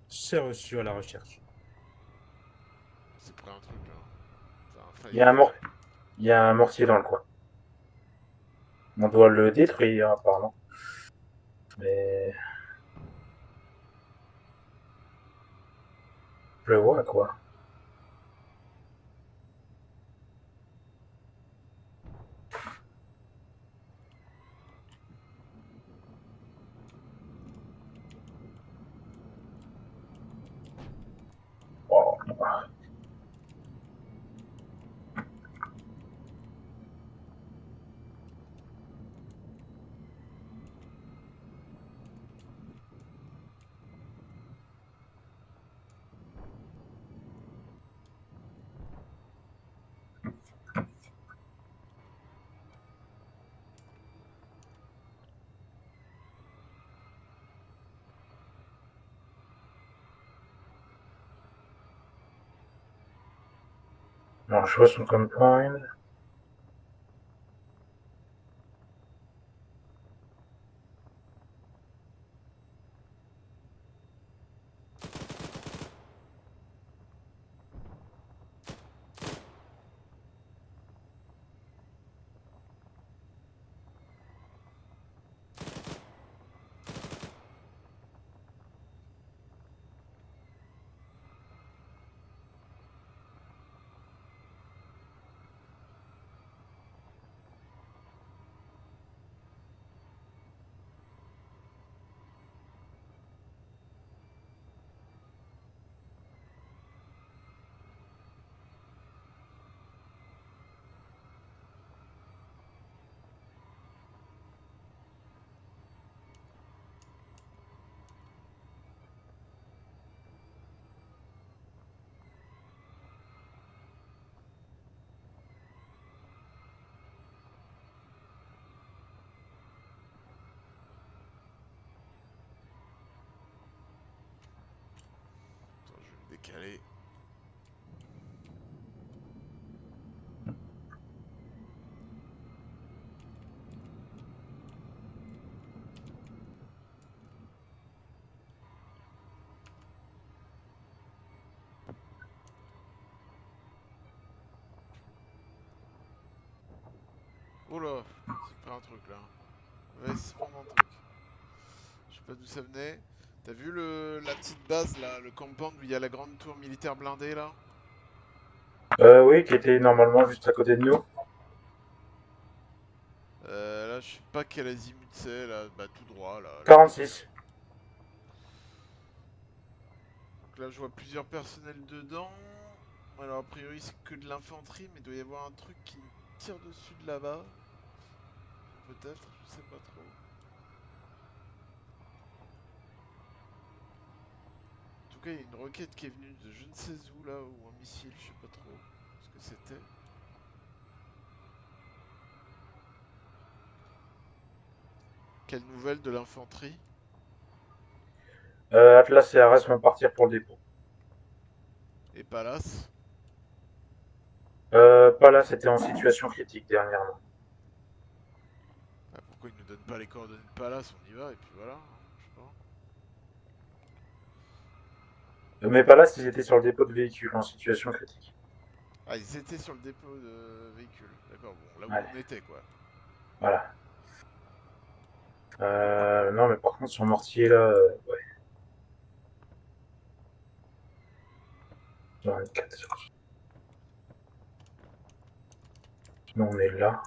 C'est reçu à la recherche. C'est près un truc là. Enfin, Il y a un mortier dans le coin. On doit le détruire apparemment. Mais... Je le vois quoi. Oh. Alors je vois son compound. Calé. Oula, c'est pas un truc là. Investissement dans un truc. Je sais pas d'où ça venait. T'as vu la petite base là, le compound où il y a la grande tour militaire blindée là? Oui, qui était normalement juste à côté de nous. Là, je sais pas quel azimut c'est là, bah tout droit là. 46. Donc là, je vois plusieurs personnels dedans. Alors, a priori, c'est que de l'infanterie, mais il doit y avoir un truc qui me tire dessus de là-bas. Peut-être, je sais pas trop. En tout cas, il y a une roquette qui est venue de je ne sais où là, ou un missile, je sais pas trop ce que c'était. Quelle nouvelle de l'infanterie? Atlas et Ares vont partir pour le dépôt. Et Palace? Pas là, c'était en situation critique dernièrement. Ah, pourquoi ils nous donnent pas les coordonnées de Palace? On y va, et puis voilà, hein, je sais pas. Mais pas là, ils étaient sur le dépôt de véhicules en situation critique. Ah, ils étaient sur le dépôt de véhicules. D'accord, bon, là où Ouais. on était, quoi. Voilà. Non, mais par contre, sur Mortier, là, ouais. 24. Sinon, on est là.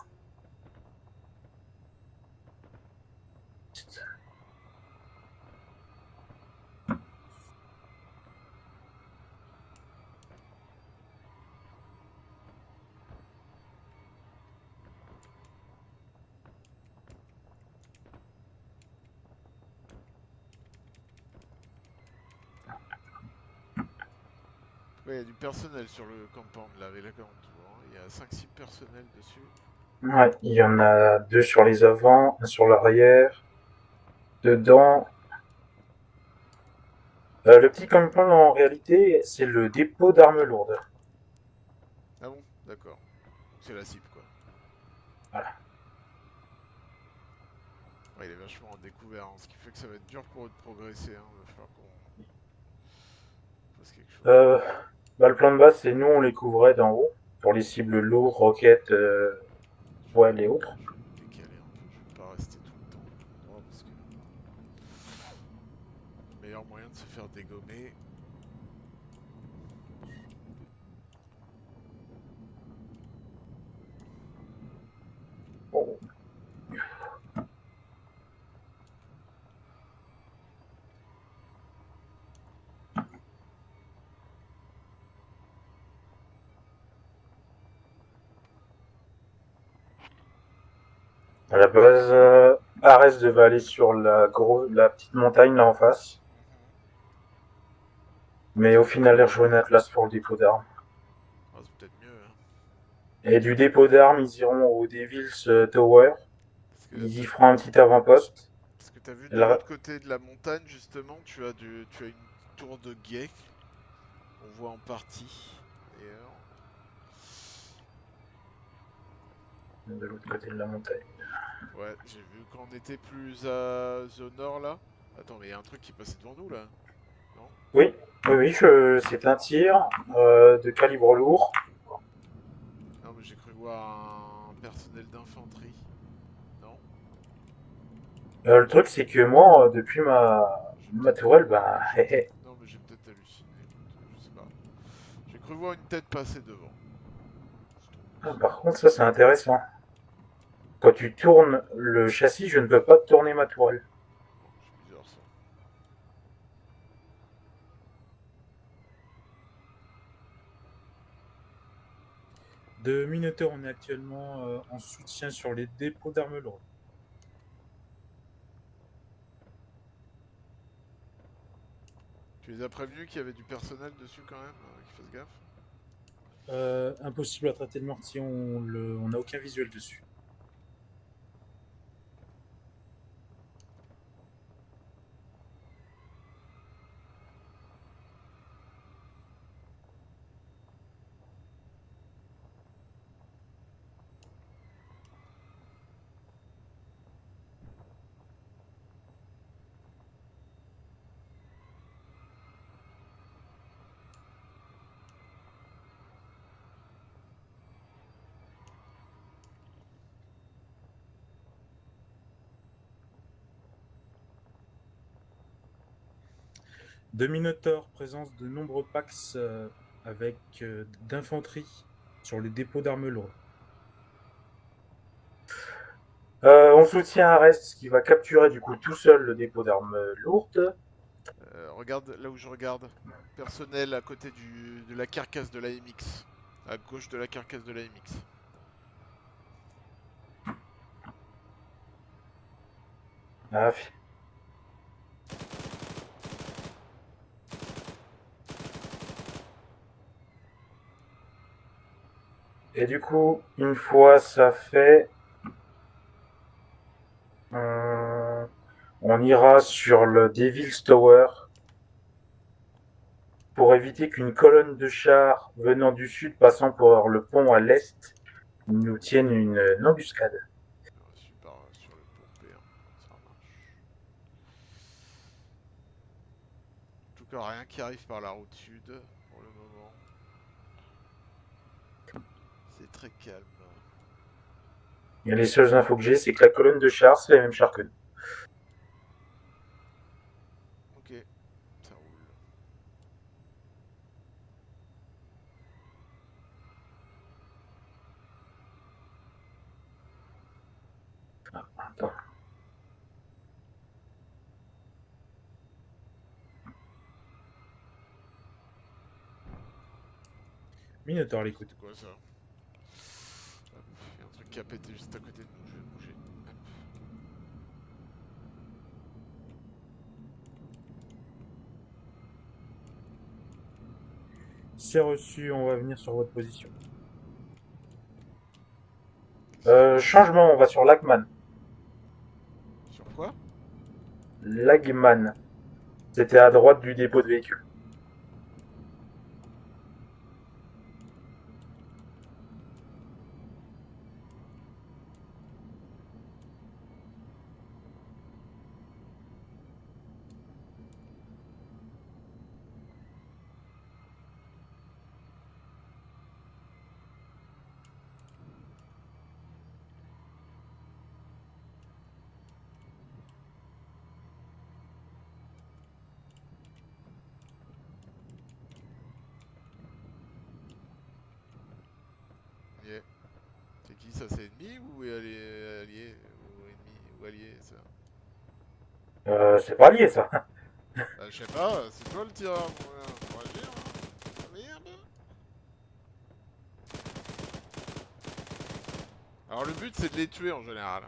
Ouais, il y a du personnel sur le compound là, avec la grande tour, hein. Il y a 5-6 personnels dessus. Ouais, il y en a 2 sur les avants, un sur l'arrière. Dedans, le petit compound, en réalité, c'est le dépôt d'armes lourdes. Ah bon? D'accord. Donc c'est la cible, quoi. Voilà. Ouais, il est vachement en découvert, hein, ce qui fait que ça va être dur pour eux de progresser, hein. Il va falloir qu'on fasse quelque chose. Le plan de base, c'est nous, on les couvrait d'en haut, pour les cibles lourdes, roquettes, voiles et autres. Je vais me décaler un peu, je vais pas rester tout le temps au même endroit parce que le meilleur moyen de se faire dégommer. Bon. À la base, Ares devait aller sur la petite montagne là en face. Mais au final, il rejoint Atlas pour le dépôt d'armes. Ah, c'est peut-être mieux, hein. Et du dépôt d'armes, ils iront au Devil's Tower. Ils y feront un petit avant-poste. Parce que t'as vu de Là, l'autre côté de la montagne, justement, tu as une tour de guet. On voit en partie, d'ailleurs. de l'autre côté de la montagne. Ouais, j'ai vu quand on était plus au nord là. Attends, mais il y a un truc qui passait devant nous là. Non? Oui, oui, c'est un tir de calibre lourd. Non, mais j'ai cru voir un personnel d'infanterie. Non? Le truc, c'est que moi, depuis ma tourelle, bah, Non, mais j'ai peut-être halluciné. Écoute, je sais pas. J'ai cru voir une tête passer devant. par contre, ça, c'est intéressant. Quand tu tournes le châssis, je ne peux pas tourner ma tourelle. Bon, c'est bizarre ça. De Minotaur, on est actuellement en soutien sur les dépôts d'armes lourdes. Tu les as prévenus qu'il y avait du personnel dessus quand même, qui fasse gaffe? Impossible à traiter le mortier, on n'a aucun visuel dessus. De Minotaur, présence de nombreux packs avec d'infanterie sur le dépôt d'armes lourdes. On soutient Arès qui va capturer du coup tout seul le dépôt d'armes lourdes. Regarde là où je regarde. Personnel à côté de la carcasse de la MX. À gauche de la carcasse de la MX. Ah, et du coup, une fois ça fait, on ira sur le Devil's Tower pour éviter qu'une colonne de chars venant du sud passant par le pont à l'est nous tienne une embuscade. Je suis par sur le pont P1. Ça marche. En tout cas, rien qui arrive par la route sud pour le moment. C'est très calme. Et les seules infos que j'ai, c'est que la colonne de chars, c'est les mêmes chars que nous. Ok, ça roule. Attends. Minotaur l'écoute. C'est quoi ça? Hop, il y a un truc qui a pété juste à côté de nous, je vais bouger. Hop. C'est reçu, on va venir sur votre position. Changement, on va sur Lagman. Sur quoi? Lagman. C'était à droite du dépôt de véhicules. Yeah. C'est qui ça? C'est ennemi ou allié ou ennemi ou allié ça? C'est pas lié ça. Bah, je sais pas, c'est toi le tireur pour agir, hein? Merde. Alors le but c'est de les tuer en général.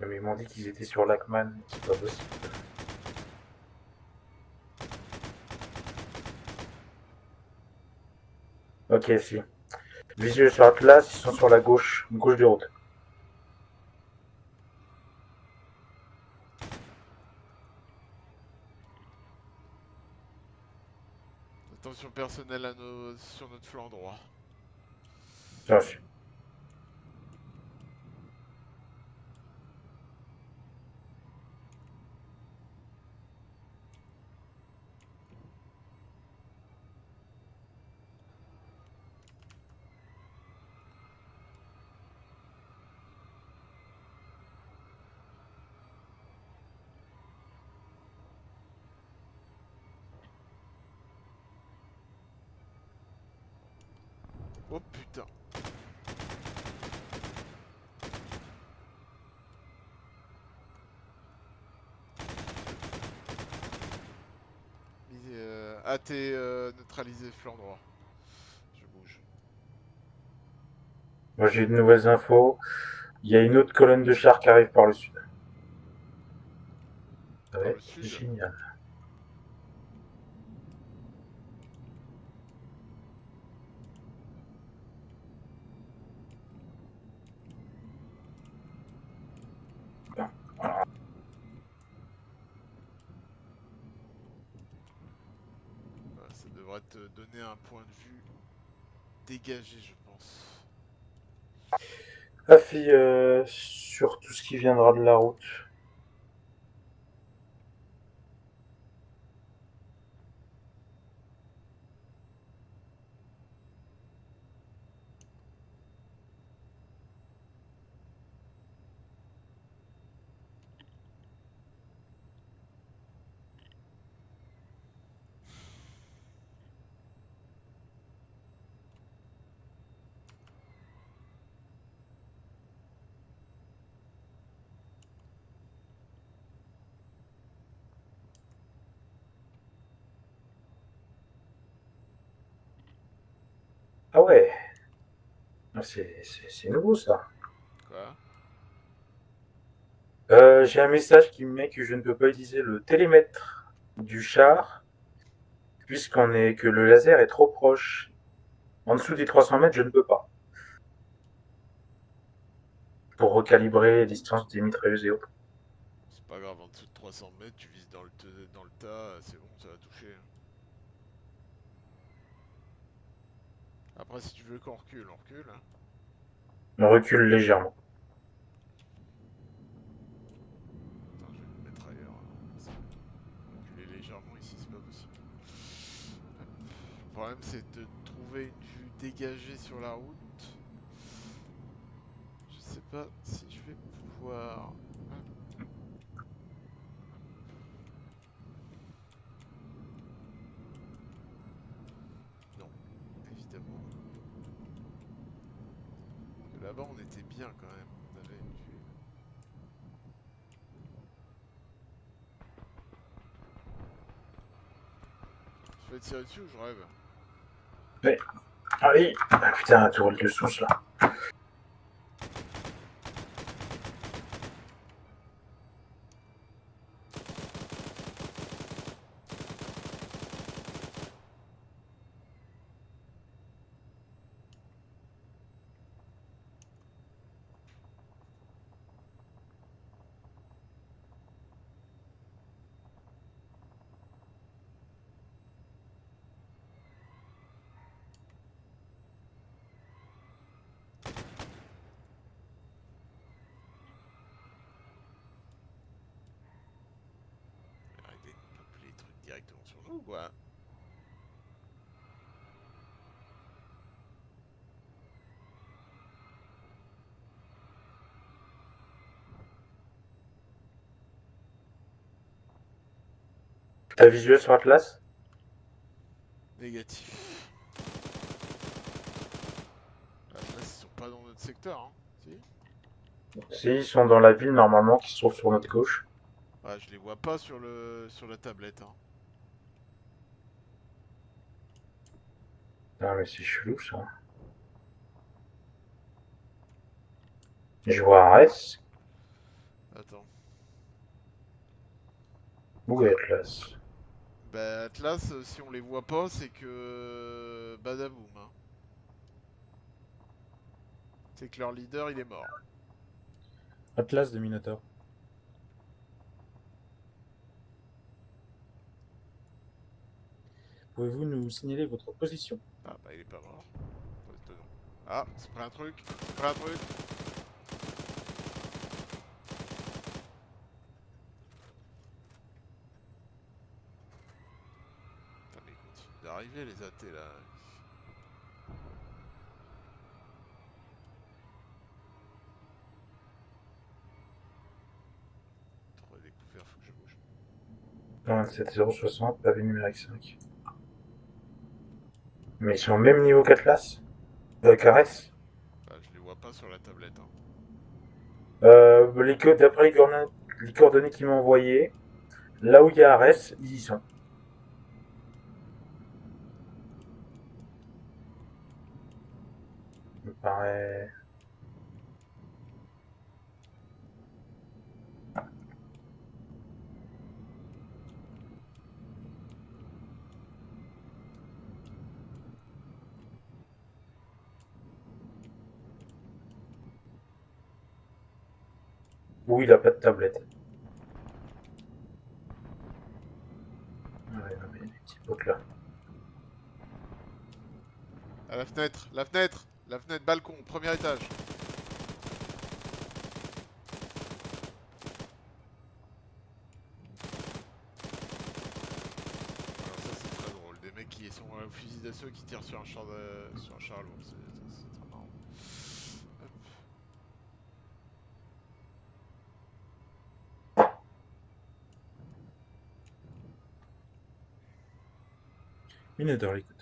Mais ils m'ont dit qu'ils étaient sur Lagman, c'est pas possible. Ok, si. Visuel sur Atlas, ils sont sur la gauche de route. Attention personnelle à sur notre flanc droit. C'est reçu. Oh putain. AT neutralisé flanc droit. Je bouge. Moi j'ai de nouvelles infos. Il y a une autre colonne de chars qui arrive par le sud. Ouais, le sud. génial. Ça devrait te donner un point de vue dégagé, je pense. Afi, sur tout ce qui viendra de la route. Ah ouais. C'est nouveau ça. Quoi? J'ai un message qui me met que je ne peux pas utiliser le télémètre du char que le laser est trop proche. En dessous des 300 mètres, je ne peux pas. Pour recalibrer les distances des mitrailleuses et autres. C'est pas grave, en dessous de 300 mètres, tu vises dans le tas, c'est bon, ça va toucher. Après, si tu veux qu'on recule, on recule. Hein. On recule légèrement. Attends, je vais me mettre ailleurs. Reculer légèrement ici, c'est pas possible. Le problème, c'est de trouver une vue dégagée sur la route. Je sais pas si je vais pouvoir. Non, évidemment. Parce que là-bas, on était bien quand même. On avait une vue. Je vais tirer dessus ou je rêve? Ouais. Ah oui. Ah putain, un tour de sauce là. Arrêtez de popper les trucs directement sur nous, quoi. T'as visuel sur Atlas? Négatif. Là, ils sont pas dans notre secteur, hein. Si? Si, ils sont dans la ville normalement, qui se trouve sur notre gauche. Ouais, je les vois pas sur la tablette, hein. Ah mais c'est chelou ça. Je vois Arès. Attends. Où est Atlas? Bah, Atlas, si on les voit pas, c'est que. Badaboum, hein. C'est que leur leader, il est mort. Atlas de Minotaur. Pouvez-vous nous signaler votre position? Ah, bah, il est pas mort. Pas étonnant. Ah, c'est pris un truc. C'est pris un truc. Putain, mais ils continuent d'arriver, les athées, là. Trop découvert, faut que je bouge. 27 060, pavé numérique 5. Mais ils sont au même niveau qu'Atlas? Carès? Bah, je les vois pas sur la tablette, hein. D'après les coordonnées qu'ils m'ont envoyées, là où il y a Arès, ils y sont. Ça me paraît... Oui, il a pas de tablette. Ouais, non, mais les petits potes là. À la fenêtre, la fenêtre, balcon, premier étage. d'assaut qui tire sur un char lourd. C'est très marrant. Hop. Minotaur, écoute.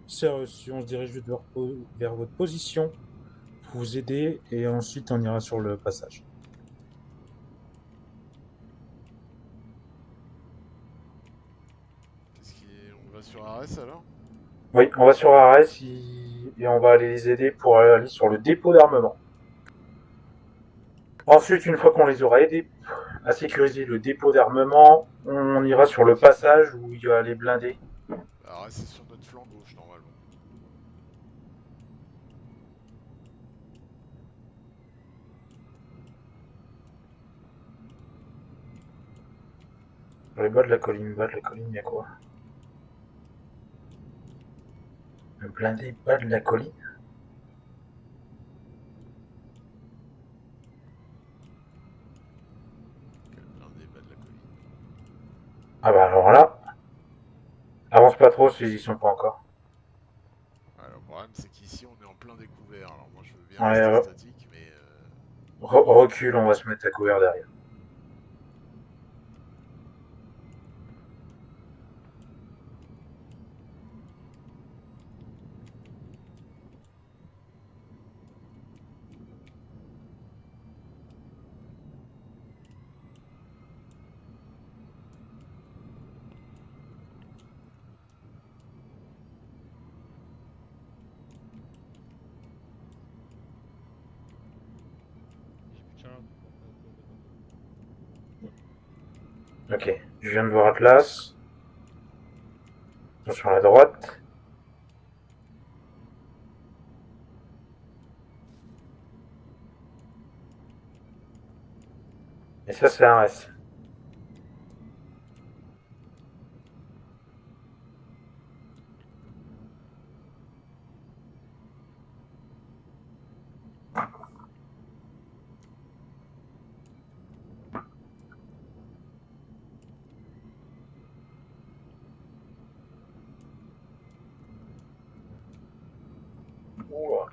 C'est reçu, on se dirige vers votre position pour vous aider et ensuite on ira sur le passage. On va sur Arès alors? Oui, on va sur Arès et on va aller les aider pour aller sur le dépôt d'armement. Ensuite, une fois qu'on les aura aidés à sécuriser le dépôt d'armement, on ira sur le passage où il y a les blindés. Arès c'est sur notre flanc gauche normalement. Sur les bas de la colline, il y a quoi? Le blindé bas de la colline? Quel blindé bas de la colline? Ah bah alors là, avance pas trop s'ils y sont pas encore. Ouais, le problème c'est qu'ici on est en plein découvert. Alors moi je veux bien Ouais, rester statique, mais recule, on va se mettre à couvert derrière. Ok, je viens de voir Atlas. Sur la droite. Et ça, c'est Arès. Ouah.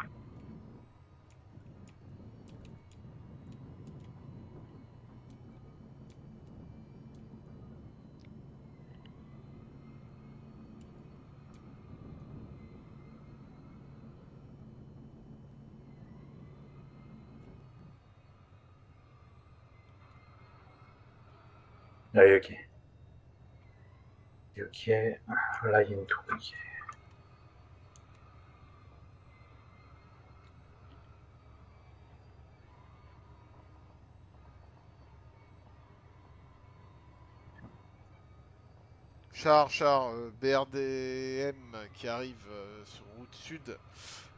Allez, ok. Ok, là il y a une troupe. Ok. char, BRDM qui arrive sur route sud.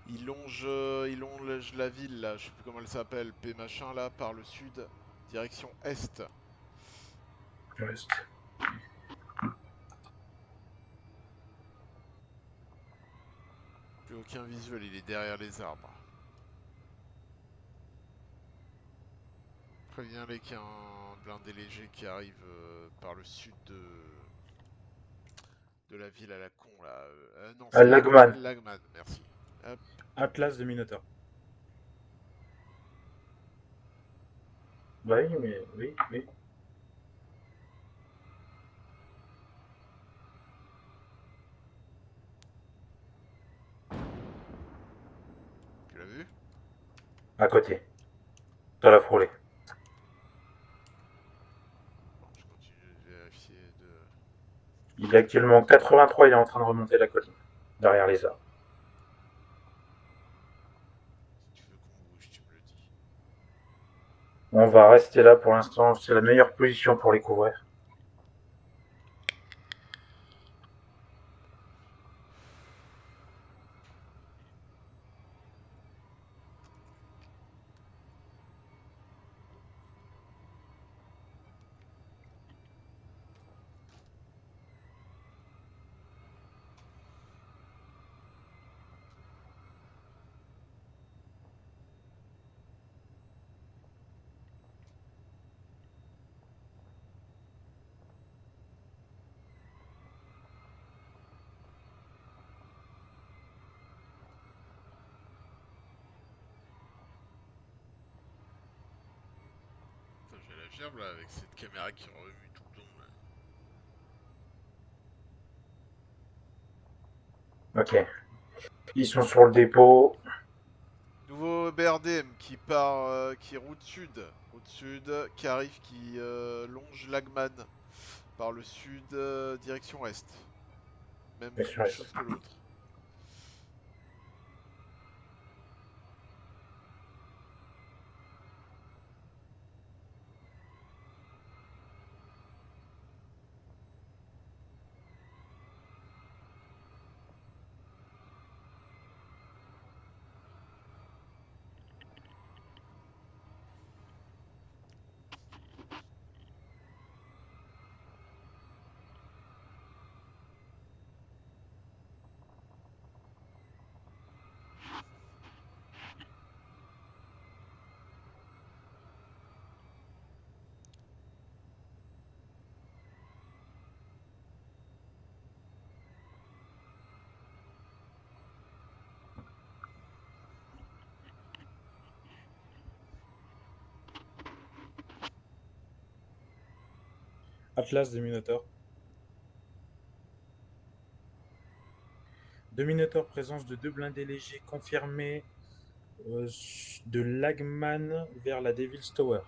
Il longe la ville là, je sais plus comment elle s'appelle, P machin là, par le sud, direction est. Juste. Plus aucun visuel, il est derrière les arbres. Préviens-les qu'il y a un blindé léger qui arrive par le sud de la ville à la con là. Non, c'est Lagman. Lagman, merci. Hop. Atlas de Minotaur. Bah oui, mais oui, oui. Tu l'as vu? À côté. Dans la frôlée. Bon, je continue de vérifier de... est actuellement 83, il est en train de remonter la colline, derrière les arbres. Si tu veux qu'on bouge, tu me le dis. On va rester là pour l'instant, c'est la meilleure position pour les couvrir. Putain, j'ai la gerbe là avec cette caméra qui remue tout le long là. Ok. Ils sont sur le dépôt. Nouveau BRDM qui part, qui route sud, qui arrive, qui longe Lagman par le sud, direction est. Même Direction est. chose que l'autre. Atlas de Minotaur. De Minotaur, présence de 2 blindés légers confirmés de Lagman vers la Devil's Tower.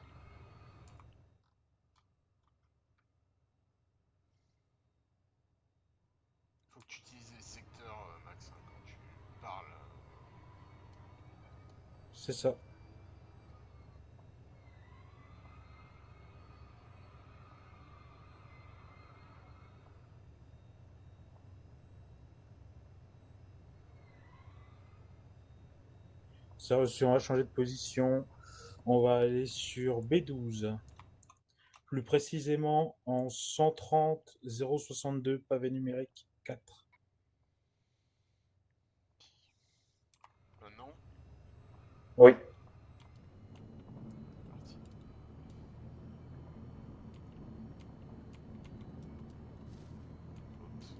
Faut que tu utilises les secteurs, Max, hein, quand tu parles. C'est ça. C'est reçu, on va changer de position. On va aller sur B12. Plus précisément en 130 062 pavé numérique 4. Maintenant, Oui. parti. Oups.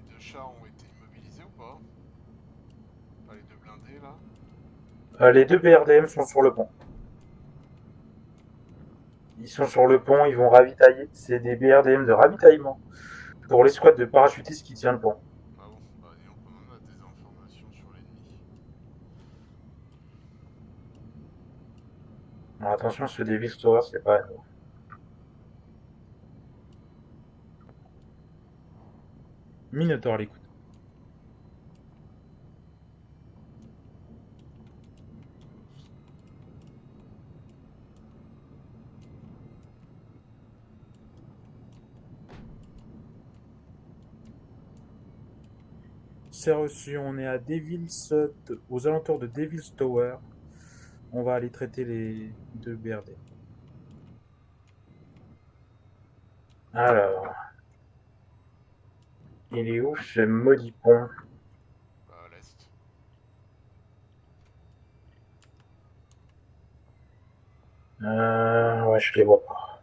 Les deux chars ont été immobilisés ou pas? Pas les deux blindés là? Les 2 BRDM sont sur le pont. Ils sont sur le pont, ils vont ravitailler. C'est des BRDM de ravitaillement pour l'escouade de parachutistes qui tient le pont. Ah bon, bah disons qu'on en a des informations sur l'ennemi. Alors attention, ce Devil's Tower, c'est pas... Minotaur à l'écoute. C'est reçu, on est à Devil's, aux alentours de Devil's Tower. On va aller traiter les 2 BRD. Alors... Il est où ce maudit pont? Bah à l'est. Ouais, je les vois pas.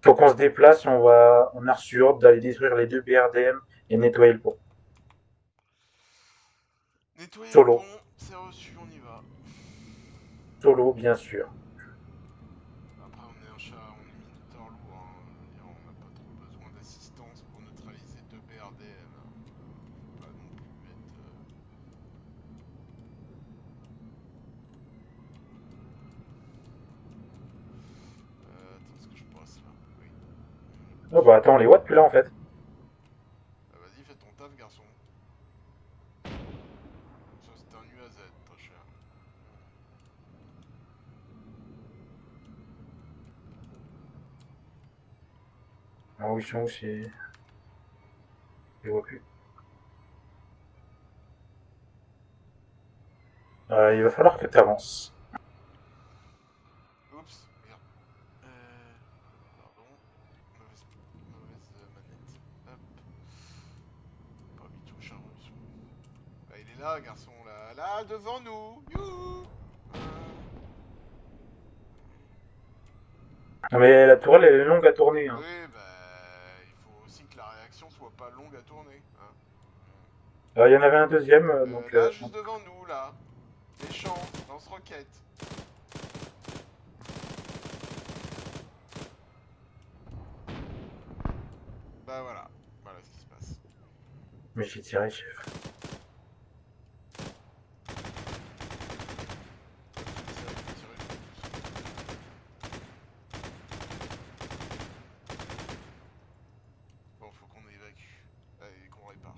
Faut qu'on se déplace, on a reçu ordre d'aller détruire les 2 BRDM et nettoyer le pont. Nettoyer Solo. le pont, c'est reçu, on y va. Solo, bien sûr. Après on est un chat, on est Minotaur lourd, hein. On n'a pas trop besoin d'assistance. Oh bah attends, les watts plus là en fait. Ah, vas-y, fais ton taf, garçon. Ça, c'est un UAZ, pas cher. Ah oui, ils sont où c'est. Je les vois plus. Il va falloir que tu avances. Oups, merde. Pardon. Mauvaise manette. Hop. Pas mis touche à russe. Bah, il est là, garçon, là. Là, devant nous. Youhou. Ah, mais la tourelle elle est longue à tourner. Hein. Oui, bah, il faut aussi que la réaction soit pas longue à tourner. Hein. Il y en avait un deuxième, donc. Là, juste devant nous, là. Les champs, lance-roquette. Bah voilà, voilà ce qui se passe. Mais j'ai tiré, chef. Bon, faut qu'on évacue. Et qu'on répare.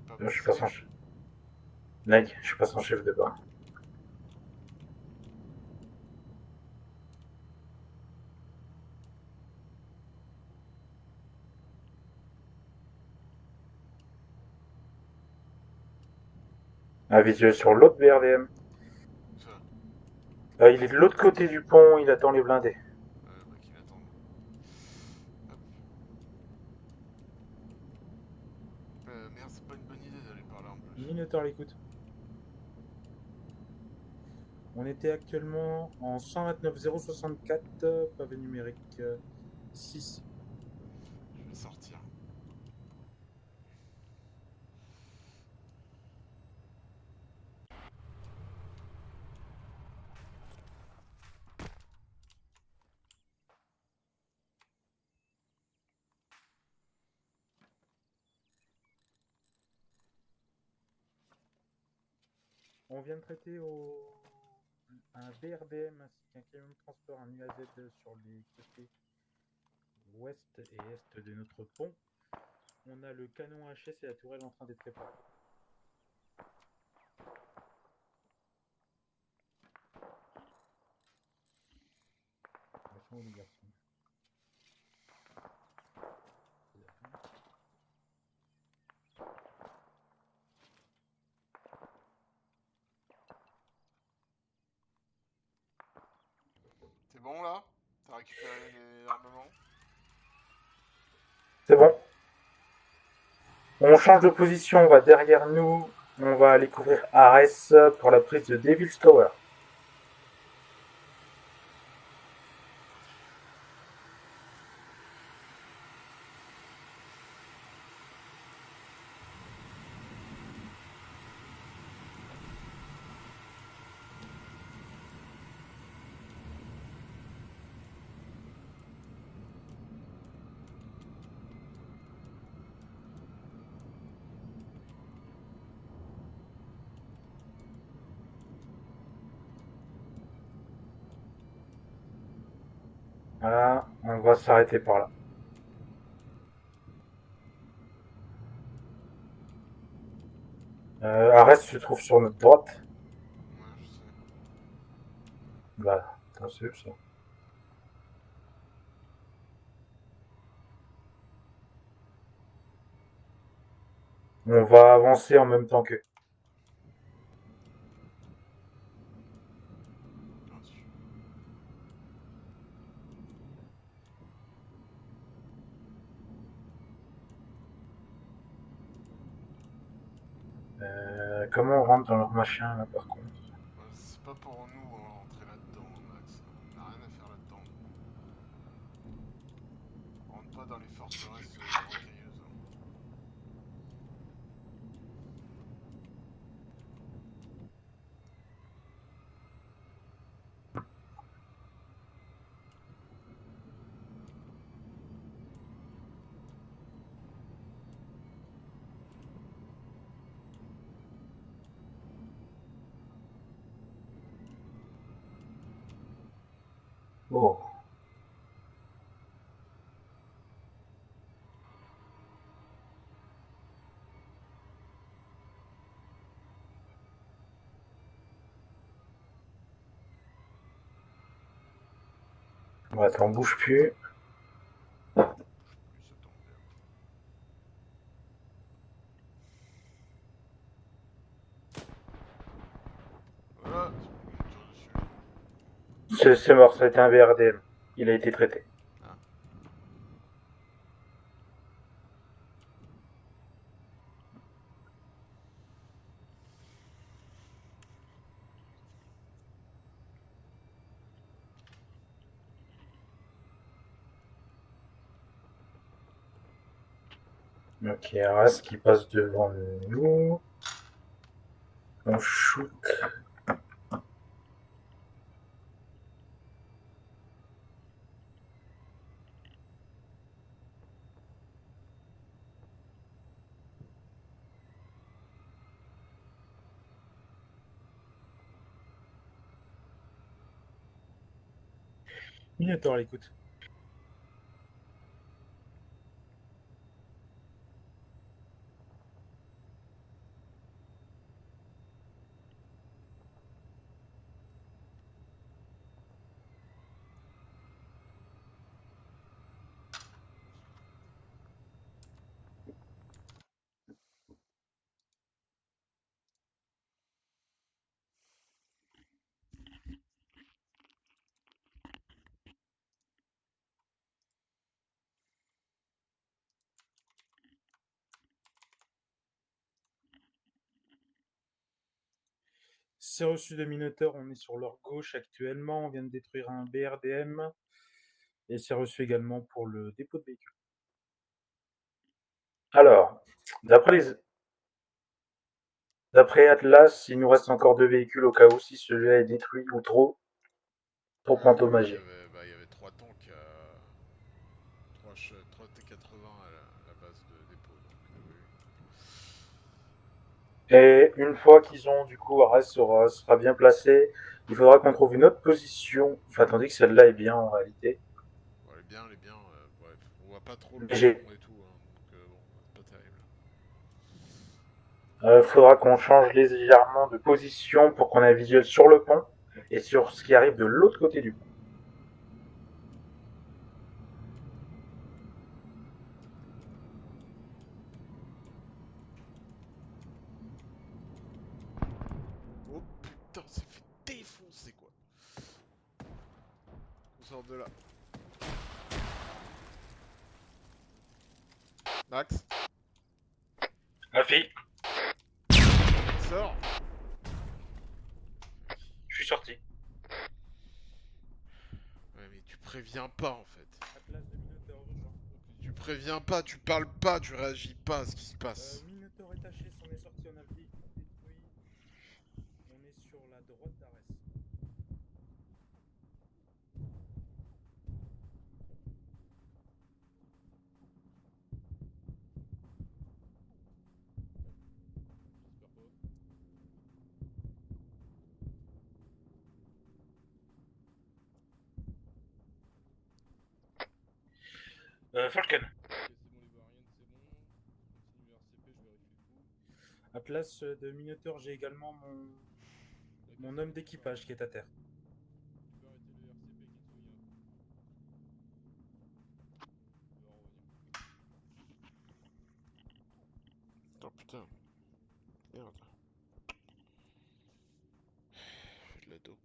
T'es pas Je suis pas blessé? son chef. Nike, je suis pas son chef de bord. Un visuel sur l'autre BRDM. Il est de l'autre côté du pont, il attend les blindés. Bah qu'il attende. Hop. Merde, c'est pas une bonne idée d'aller par là en plus. Minotaur l'écoute. On était actuellement en 129 064, pavé numérique 6. Je vais sortir. On vient de traiter un BRDM ainsi qu'un camion de transport, un UAZ sur les côtés ouest et est de notre pont. On a le canon HS et la tourelle en train d'être réparés. Ils sont où les garçons? C'est bon là? T'as récupéré les armements? C'est bon. On change de position, on va derrière nous. On va aller couvrir Ares pour la prise de Devil's Tower. Voilà, on va s'arrêter par là. Ares se trouve sur notre droite. Ouais, je sais. Bah, c'est ça. On va avancer en même temps qu'eux. Comment on rentre dans leur machin là par contre? C'est pas pour nous rentrer là-dedans, Max. On n'a rien à faire là-dedans. On rentre pas dans les forteresses rocailleuses. Oh. Bon, attends, bouge plus. Voilà. C'est mort, ça a été un BRDM. Il a été traité. Ok, Arras qui passe devant nous. On shoot. Minotaur à l'écoute. C'est reçu de Minotaur, on est sur leur gauche actuellement, on vient de détruire un BRDM. Et c'est reçu également pour le dépôt de véhicule. Alors, d'après Atlas, il nous reste encore 2 véhicules au cas où si celui-là est détruit ou trop endommagé. Il y avait 3 tanks, 3 T80 à la base de dépôt, donc oui. Et une fois qu'ils ont, du coup, Arras sera bien placé, il faudra qu'on trouve une autre position. Enfin, tandis que celle-là est bien en réalité. Ouais, elle est bien, bref. On voit pas trop le J'ai- pont et tout, hein, donc bon, c'est pas terrible. Faudra qu'on change légèrement de position pour qu'on ait un visuel sur le pont et sur ce qui arrive de l'autre côté du pont. Oh putain, c'est fait défoncer quoi. On sort de là. Max, Ma fille, sors. je suis sorti. Ouais, mais tu préviens pas en fait. Tu préviens pas, tu parles pas, tu réagis pas à ce qui se passe. Minotaur est taché, on est sorti, on a le véhicule détruit. On est sur la droite d'Arès. Falcon. À place de Minotaur, j'ai également mon homme d'équipage qui est à terre. Oh putain. Merde. Fais de la dope.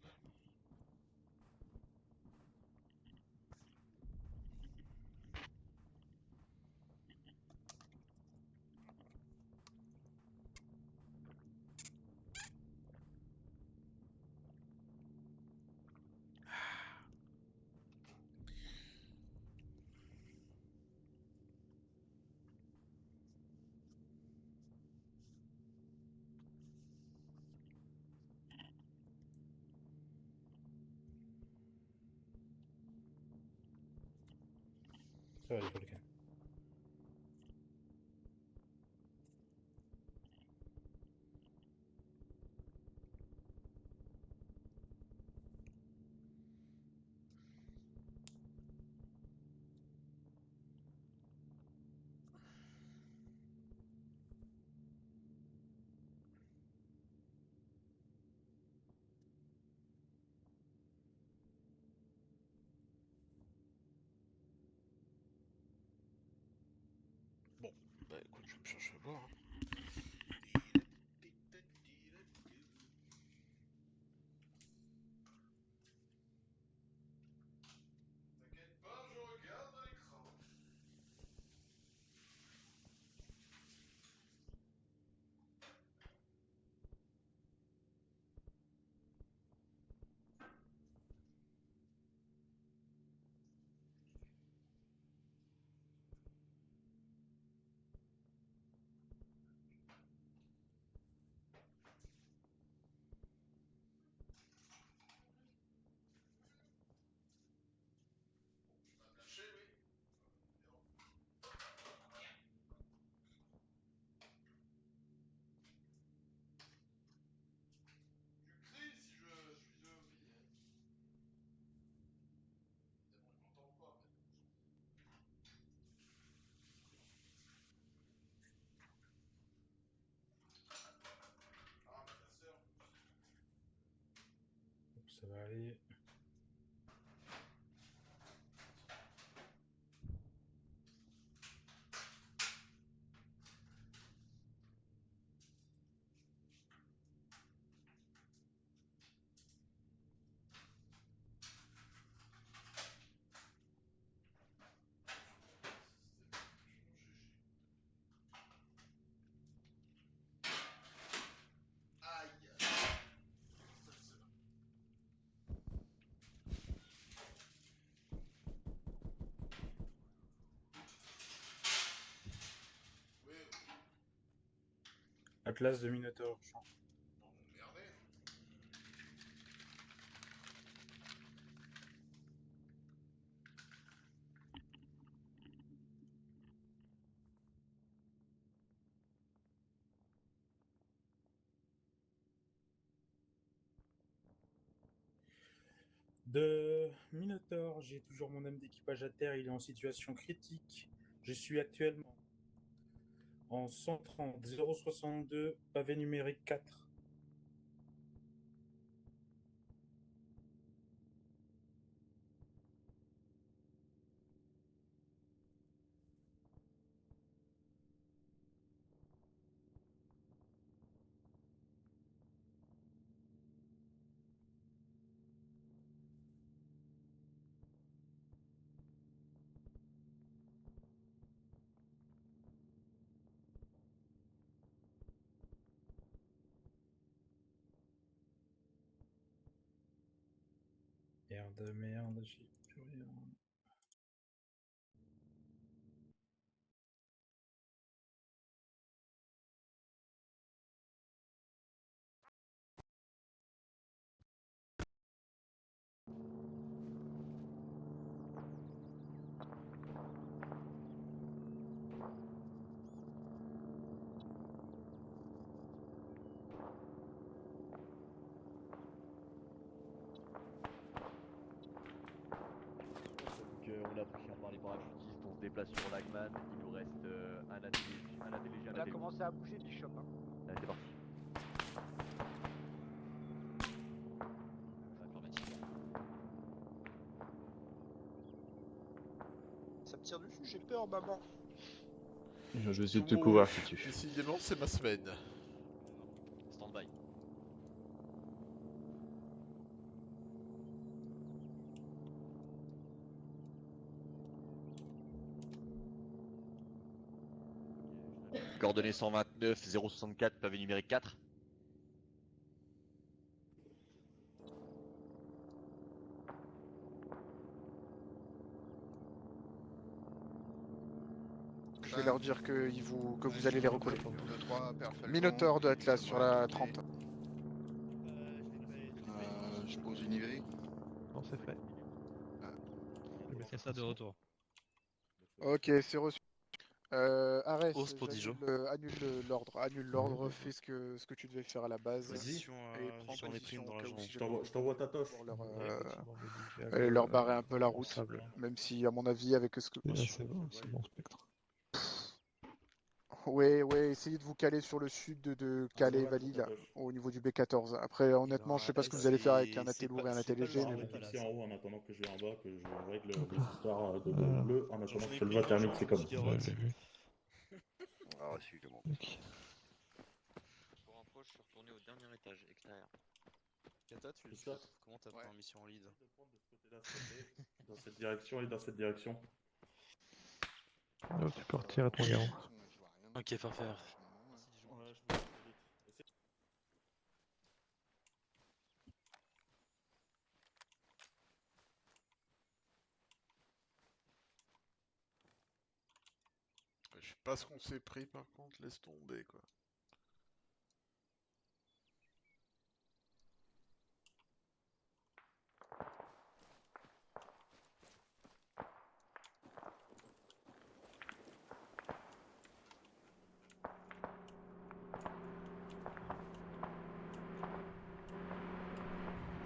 Ça va, les Falcons. Bah écoute, je vais me chercher à boire. T'inquiète pas, je regarde à l'écran. Lâché, oui. Tu cries si je suis oublié. Évidemment, il m'entend pas, mais... Ah, mais ta sœur. Ça va aller. Aïe. Oui, Atlas de Minotaur. non, merdez. De Minotaur, j'ai toujours mon homme d'équipage à terre, il est en situation critique. Je suis actuellement en 130 062, pavé numérique 4. Merde, j'ai plus rien. Donc on a pris par les parachutistes, on se déplace sur Lagman, il nous reste un ATLG, un On a ATLG. commencé à bouger, Bishop. Hein. Allez, c'est parti. Ça me tire dessus, j'ai peur, maman. Je vais essayer de te couvrir si tu. Décidément, c'est ma semaine. Stand-by. Coordonnées 129 064, pavé numérique 4. Je vais leur dire que vous allez les recoller. Minotaur de Atlas sur la 30. Je pose une IV. Non, c'est fait. Je vais faire ça de retour. Ok, c'est reçu. Arès, Hausse pour Dijon. annule l'ordre, fais ce que tu devais faire à la base. Et prends sur les position primes dans au la cas où jambe. si Je jamais t'envoie ta toche. pour leur barrer un peu la route. Même si, à mon avis, avec ce que... C'est bon, Spectre. Ouais, essayez de vous caler sur le sud de Calais Valley, là, au niveau du B14. Après, honnêtement, je sais pas ce que vous allez faire avec un AT lourd et un AT léger, mais bon. Fixé en haut en attendant que je vais en bas, que je règle les histoires de bleu en attendant que le va termine ses commandes. Ah, reçu, je monte. Pour info, je suis retourné au dernier étage, extérieur. Kata, tu C'est ça. comment t'as pris en mission en lead? De prendre de ce côté-là, s'il te plaît. Dans cette direction et dans cette direction. Oh, tu peux retirer ton garrot. Je vois rien. Ok, parfait. Ouais. Ouais, je me vite. Essaye. Je sais pas ce qu'on s'est pris par contre, laisse tomber quoi.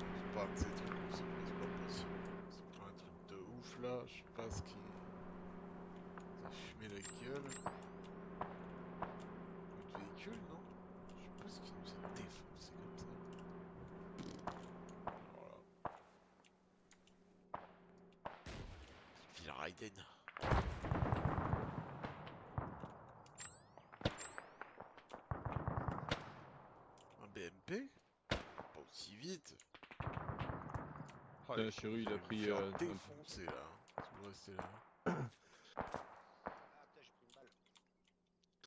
C'est pas de ces trucs comme ça, c'est pas possible. C'est pas un truc de ouf là, je sais pas ce qui. Ça a fumé la gueule. Notre véhicule, non? Je sais pas ce qui nous a défoncé comme ça. Voilà. Suffit la Raiden. Un BMP? Pas aussi vite. Putain, Chiru, il a pris. Défoncer là. Si vous restez là. Ah putain, j'ai pris une balle.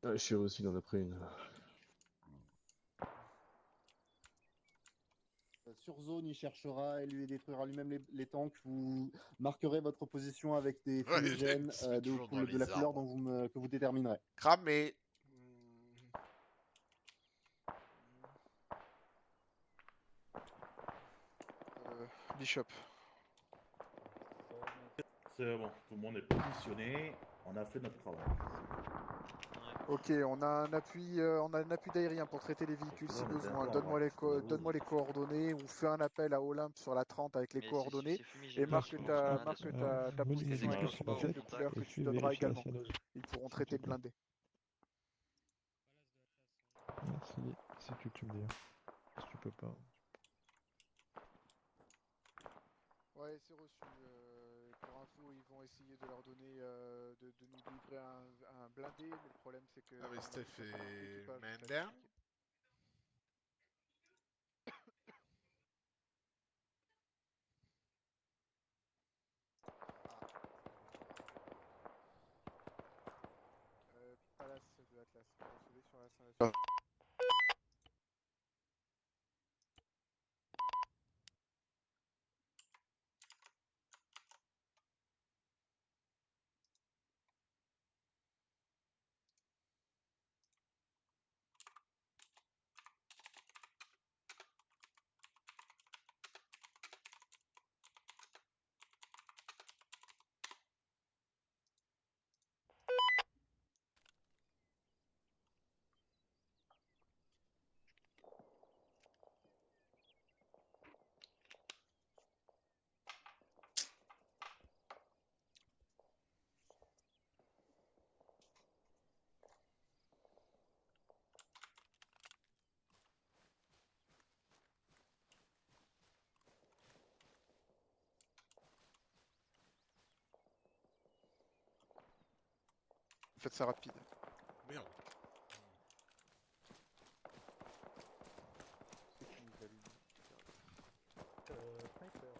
Ah, Chiru aussi, il en a pris une. Sur zone, il cherchera et lui détruira lui-même les tanks. Vous marquerez votre position avec des Ouais, fumigènes il se met toujours dans de la les couleur arbres. que vous déterminerez. Cramé. Bishop. C'est bon, tout le monde est positionné. On a fait notre travail. Ok, on a un appui d'aérien pour traiter les véhicules si besoin. Donne-moi les coordonnées ou fais un appel à Olympe sur la 30 avec les coordonnées et marque ta position avec le fumigène de couleur que tu donneras également. Ils pourront traiter le blindé. Si tu me dis. Si tu peux pas. Ouais, c'est reçu. Pour info, ils vont essayer de leur donner, de nous livrer un blindé, mais le problème c'est que Ah mais on a Steph tout un et équipage, man ça va être down. compliqué. Palace de Atlas, vous recevez sur l'installation. Faites ça rapide. Merde. C'est qui nous allume? Sniper.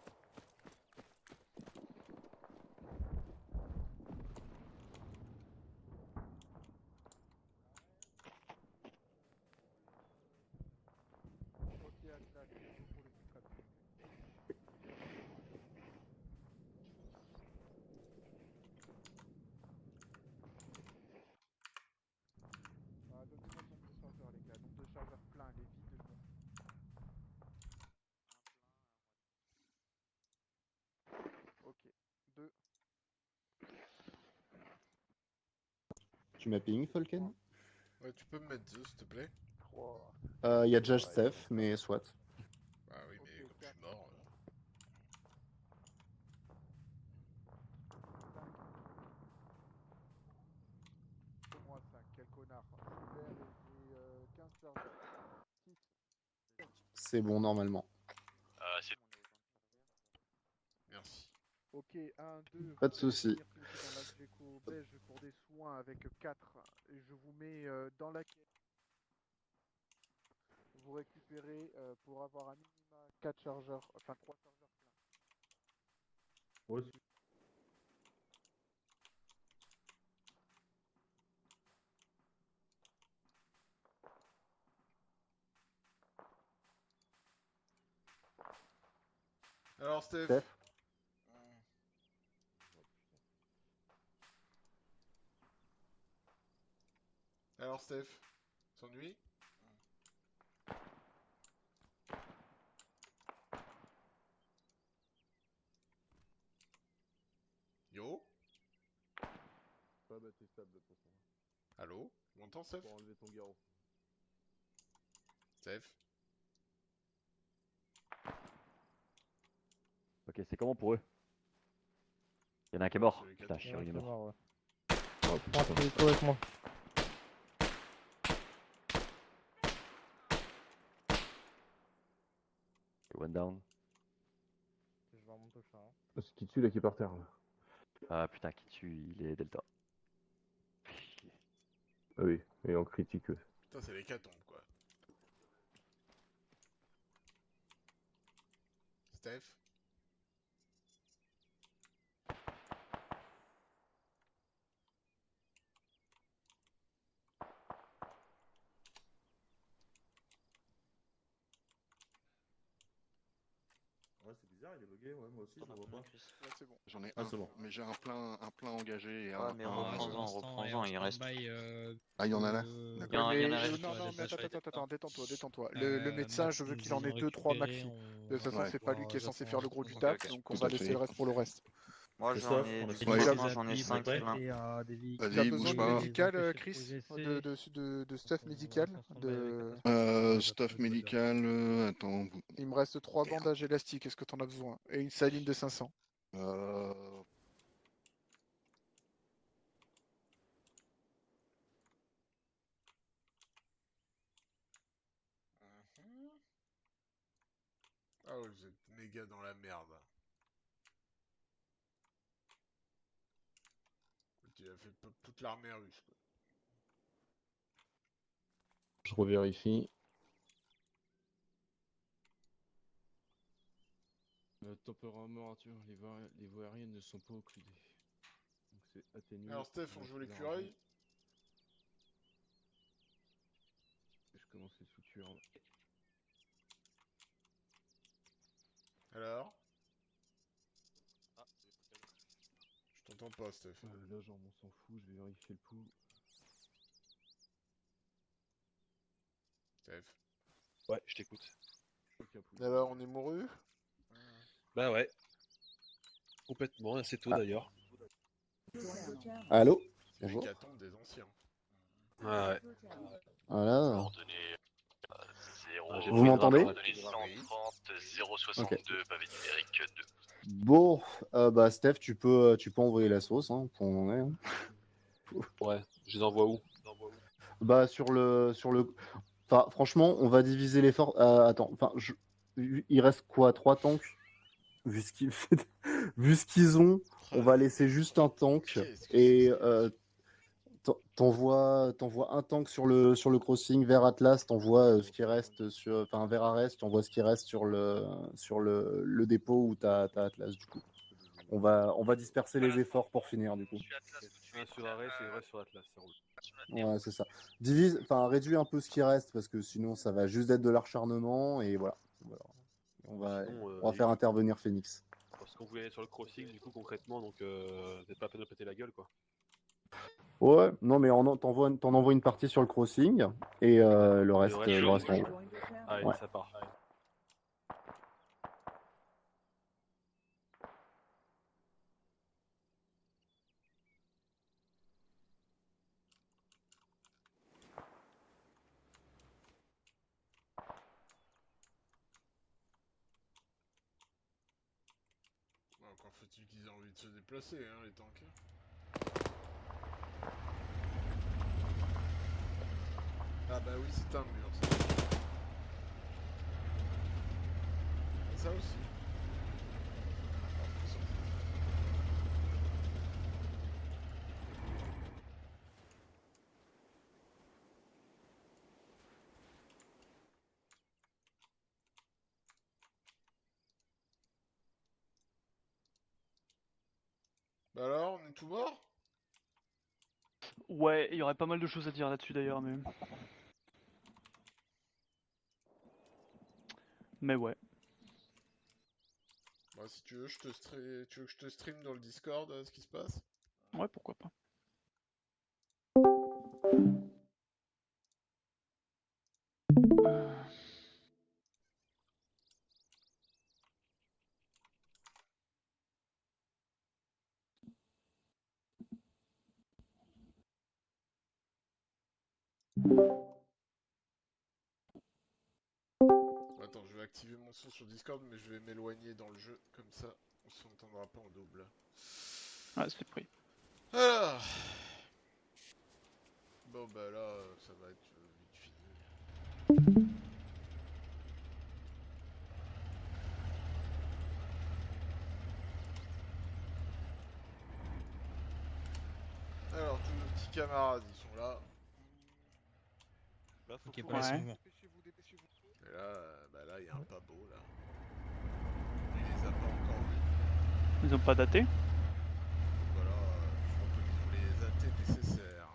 Ok, Atlas, c'est go pour le titre rapide. Donnez-moi le nombre de chargeurs, les gars. Nombre de chargeurs pleins, les vides, non. Ok. 2. Tu m'as ping, Falken? Ouais, tu peux me mettre 2 s'il te plaît. 3. Il y a Judge Steph, mais soit. Bah oui, mais Ok, comme je 4. suis mort. 5. Donne-moi 5. Quel connard. Super, et j'ai 15 chargeurs. 6. C'est bon, normalement. Merci. Ok, 1, 2. Pas de souci. Dans l'Adgeco beige pour des soins avec 4. Et je vous mets dans la caisse. Vous récupérez pour avoir un minima 4 chargeurs, enfin 3 chargeurs pleins. Reçu. Alors, Steph. Steph. Alors, Steph. S'ennuie? Yo? Pas battu stable de toute façon. Allô? Tu m'entends, Steph? Pour enlever ton garrot. Steph? Ok, c'est comment pour eux? Y'en a un qui est mort. Putain, Chiro il est mort. Oh, prends ton véhicule avec moi. One down. Je vais remonter au char. Hein. Ce qui tue là qui est par terre là. Ah putain, qui tue, il est Delta. Ah oui, et en critique. Putain, c'est l'hécatombe quoi. Steph? Ouais, c'est bizarre, il est bugué, ouais, moi aussi, je le vois pas. Ouais, c'est bon. J'en ai Ah, un, c'est bon. mais j'ai un plein engagé et Ouais, mais reprends-en, il reste. Ah, il y en a là? D'accord. Ouais, Il y en mais, a reste. non, mais attends, détends-toi. Le médecin, je veux qu'il en ait 2-3 maxi. De toute façon, Ouais. c'est pas lui qui est censé faire le gros du taf, ok. donc on Tout va à laisser fait. le reste pour le reste. Moi Christophe, j'en ai on a du fini. département, j'en ai 5 plein. Vas-y, T'as besoin bouge de pas. médical, Chris? De stuff médical? Stuff médical, attends. Il me reste 3 bandages élastiques, est-ce que t'en as besoin? Et une saline de 500. Ah ouais, vous êtes méga dans la merde. Tu as fait toute l'armée russe quoi. Je revérifie. Température, les voies aériennes ne sont pas occludées. Donc c'est atténué. Alors Steph, on joue l'écureuil? Je commence les soutures. Alors? Je t'entends pas, Steph. Là, genre, on s'en fout, je vais vérifier le pouls. Steph? Ouais, je t'écoute. Alors, on est mouru? Bah ouais. Complètement, assez tôt d'ailleurs. Allô? C'est Bonjour. l'hécatombe des anciens. Ouais. Voilà. J'ai Vous m'entendez? 062, pavé numérique 2. Bon, bah Steph, tu peux envoyer la sauce, hein, pour où on en est. Hein. Ouais, je les envoie où? Bah enfin, franchement, on va diviser l'effort. Attends, enfin, il reste quoi? 3 tanks? Vu ce qu'ils vu ce qu'ils ont, on va laisser juste un tank et t'envoies un tank sur le crossing vers Atlas, t'envoies ce qui reste vers Arès, t'envoies ce qui reste sur le dépôt où t'as Atlas du coup. On va disperser les efforts pour finir du coup. Un sur Arès et le reste sur Atlas, ça roule. Ouais, c'est ça. Réduis un peu ce qui reste parce que sinon ça va juste être de l'acharnement et voilà. On va faire intervenir Phoenix. Parce qu'on voulait aller sur le crossing du coup concrètement, donc peut-être pas la peine de péter la gueule quoi. Ouais, non mais t'en envoies une partie sur le crossing et le reste en haut. Allez, Ouais. ça part. Bon, encore faut-il qu'ils aient envie de se déplacer, hein, les tanks. Ah bah oui, c'est un mur, ça. Ça aussi. Bah alors, on est tout mort? Ouais, il y aurait pas mal de choses à dire là-dessus d'ailleurs, mais. Mais ouais. Bah si tu veux, tu veux que je te stream dans le Discord ce qui se passe? Ouais, pourquoi pas. Attends, je vais activer mon son sur Discord, mais je vais m'éloigner dans le jeu, comme ça on s'entendra pas en double. Ouais, c'est pris. Alors... Bon bah là, ça va être vite fini. Alors, tous nos petits camarades, ils sont là. Là, faut Ok, qu'on- pas laisser Ouais. mouvement. Et là, bah là, il y a un pas beau là. Il les a pas encore vus. Ils ont pas daté? Donc voilà, je crois qu'ils ont les AT nécessaires.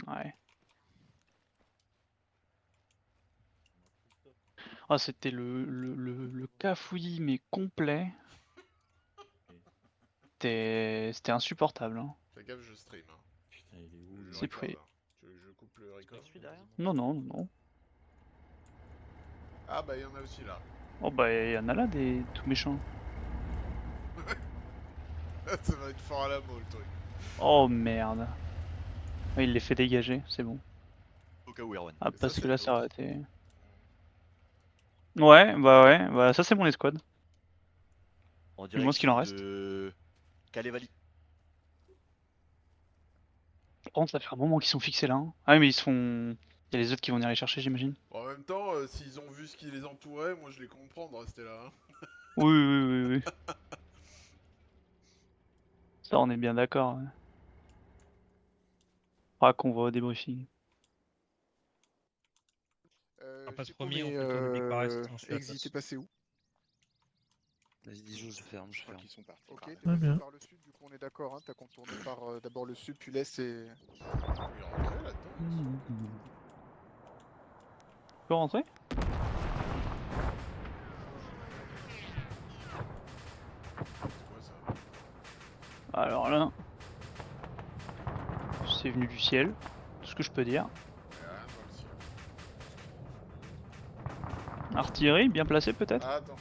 Ouais. Ah, c'était le cafouillis, mais complet. C'était insupportable. Hein. Fais gaffe, je stream. Hein. Putain, il est où Je C'est record, pris. hein. Tu veux que je coupe le record? Non, non, non. Ah bah il y en a aussi là. Oh bah, il y en a là des tout méchants. Ça va être fort à la mot le truc. Oh merde. Ah, il les fait dégager, c'est bon. Au cas où, Erwan. Ah, Ça, parce c'est que le là, ça aurait nôtre. été. Ouais, bah ça c'est mon escouade. En Du moins ce qu'il en direction reste. de Calais-Valley. Par contre, ça fait un moment qu'ils sont fixés là. Hein. Ah oui, mais ils se font. Il y a les autres qui vont venir les chercher, j'imagine. Bon, en même temps, s'ils ont vu ce qui les entourait, moi je les comprends de rester là. Hein. Oui. Ça, on est bien d'accord. Ouais. Faudra qu'on voit au débriefing. On passe premier, on fait le tour des déclarations, on suit la Exit place. est passé où? Vas-y, dis-je ferme, je Je crois ferme. qu'ils sont partis. Ok, par t'es là. passé par le sud, du coup on est d'accord, hein, t'as contourné par d'abord le sud, puis l'est et... Il est rentré là-dedans. Tu peux rentrer? C'est quoi ça? Alors là. C'est venu du ciel. Tout ce que je peux dire. Il y a rien dans le ciel. Artillerie, bien placée peut-être? Ah, attends.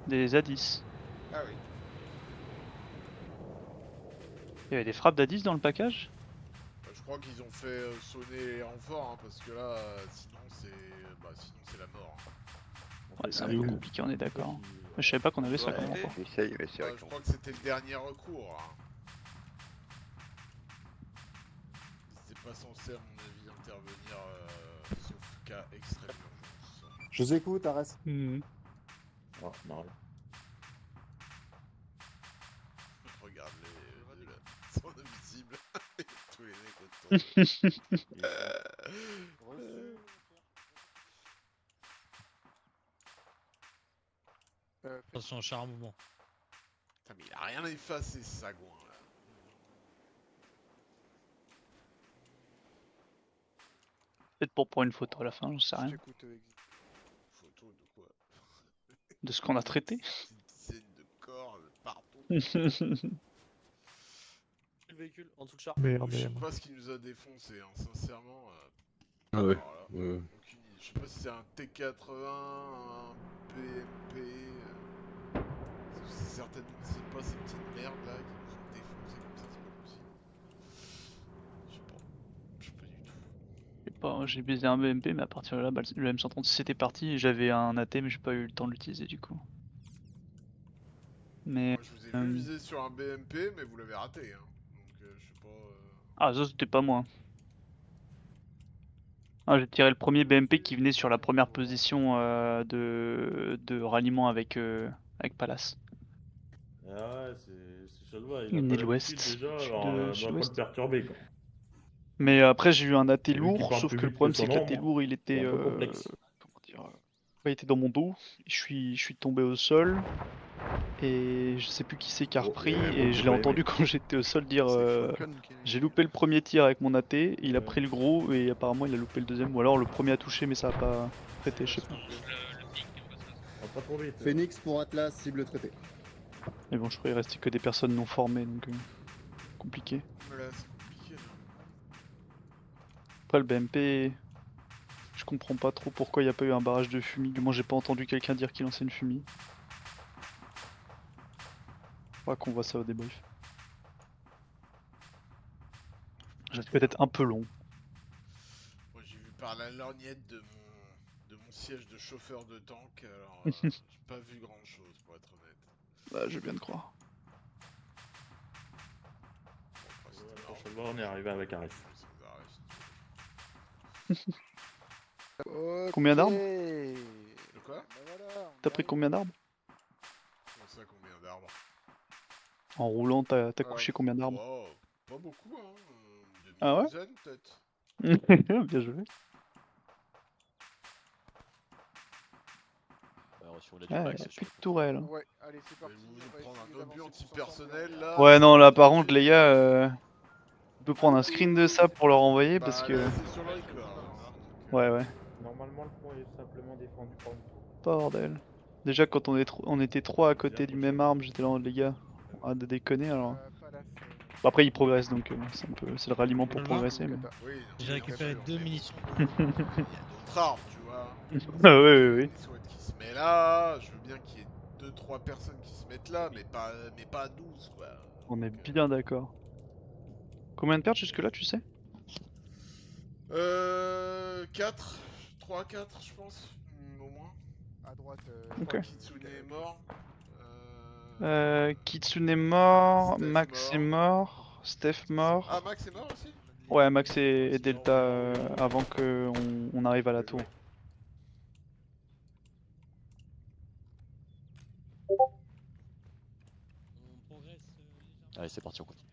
Des A10. Ah oui. Il y avait des frappes d'A10 dans le package? Bah, je crois qu'ils ont fait sonner les renforts, hein, parce que là, sinon c'est la mort. Hein. Ouais, c'est un peu compliqué, on est d'accord. Je savais pas qu'on avait ça comme renfort. Essaye, mais c'est Bah, vrai je qu'on... crois que c'était le dernier recours. Hein. Ils étaient pas censés, à mon avis, intervenir sauf cas extrême urgence. Je vous écoute, Arès. Oh, non. Regarde les deux là, ils sont invisibles. Tous les mecs autour. Attention, char en mouvement. Putain, mais il a rien effacé ce sagouin là. Peut-être pour prendre une photo à la fin, j'en sais Je rien. t'écoute, Exit. Photo de quoi? De ce qu'on a traité. Petite scène de corps partout. Le véhicule en dessous le char. Je sais pas ce qui nous a défoncé, hein. Sincèrement. Ah ouais. Alors là, Ouais. aucune idée. Je sais pas si c'est un T80, un PMP. C'est certainement c'est pas ces petites merdes là qui nous ont défoncé comme ça, c'est pas possible. Je sais pas. Je sais pas du tout. Je sais pas, j'ai baisé un BMP, mais à partir de là, bah, le M136 était parti et j'avais un AT, mais j'ai pas eu le temps de l'utiliser du coup. Mais. Moi je vous ai vu viser sur un BMP, mais vous l'avez raté. Hein. Donc je sais pas. Ah, ça c'était pas moi. Ah, j'ai tiré le premier BMP qui venait sur la première position de ralliement avec Palace. Ah ouais, c'est chelou, il Il a venait pas de l'ouest. l'habitude déjà, Sud- alors on va pas sud-ouest. le perturber quoi. Mais après j'ai eu un AT Vu qu'il lourd, parle sauf plus que le vite problème que c'est son que l'AT ombre, lourd il était... c'est un peu complexe. comment dire, il était dans mon dos, je suis tombé au sol, Et je sais plus qui c'est qui a Oh, repris, et et bon, je j'ai l'ai pas entendu aimé. quand j'étais au sol dire Falcon qui est- j'ai loupé le premier tir avec mon AT, il a pris le gros et apparemment il a loupé le deuxième, ou alors le premier a touché mais ça a pas prêté, je sais pas. Oh, pas trop vite. Phoenix pour Atlas, cible traitée. Mais bon, je crois qu'il restait que des personnes non formées, donc compliqué. Voilà, c'est compliqué là. Après le BMP, je comprends pas trop pourquoi il n'y a pas eu un barrage de fumée, du moins j'ai pas entendu quelqu'un dire qu'il lançait une fumée. Faudra qu'on voit ça au débrief. J'ai peut-être un peu long. Moi j'ai vu par la lorgnette de mon siège de chauffeur de tank, alors j'ai pas vu grand chose pour être honnête. Bah, je veux bien te croire. Prochainement, on est arrivé avec Aris. Combien d'armes De quoi? T'as pris combien d'arbres? Comment ça, combien d'arbres? En roulant, t'as couché combien d'arbres? Oh, pas beaucoup, hein. Ah ouais? Demi-douzaine peut-être. Bien joué. Alors, si on a du Ouais, max, y a sur plus la de tourelle. Ouais, allez, c'est parti. Vous On va prendre un essayer obus d'avancer tous antipersonnel ensemble. là. Ouais, non, là par contre, les gars, tu peux prendre un screen de ça pour leur envoyer parce Bah que. là, c'est sur le record. Hein, Ouais, ouais. Normalement, le point est simplement défendu par une tour. Bordel. Déjà, quand on était trois à côté du même arbre, j'étais là en mode, les gars, on a de déconner alors. Bon, après, ils progressent donc c'est le ralliement pour progresser. Mais... Oui, non, J'ai récupéré sûr, 2 mais bon, munitions. Il y a d'autres arbres, tu vois. Ah ouais, ouais. Des SWAT qui se met là, je veux bien qu'il y ait 2-3 personnes qui se mettent là, mais pas 12 quoi. On est bien d'accord. Combien de pertes jusque-là, tu sais? 4, 3-4 je pense, au moins. À droite, Je Ok. crois que Kitsune est mort. Kitsune est mort, Steph Max est mort. mort, Steph mort. Ah, Max est mort aussi? Ouais, Max et Delta avant que on arrive à la tour. On progresse légèrement. Allez, c'est parti, on continue.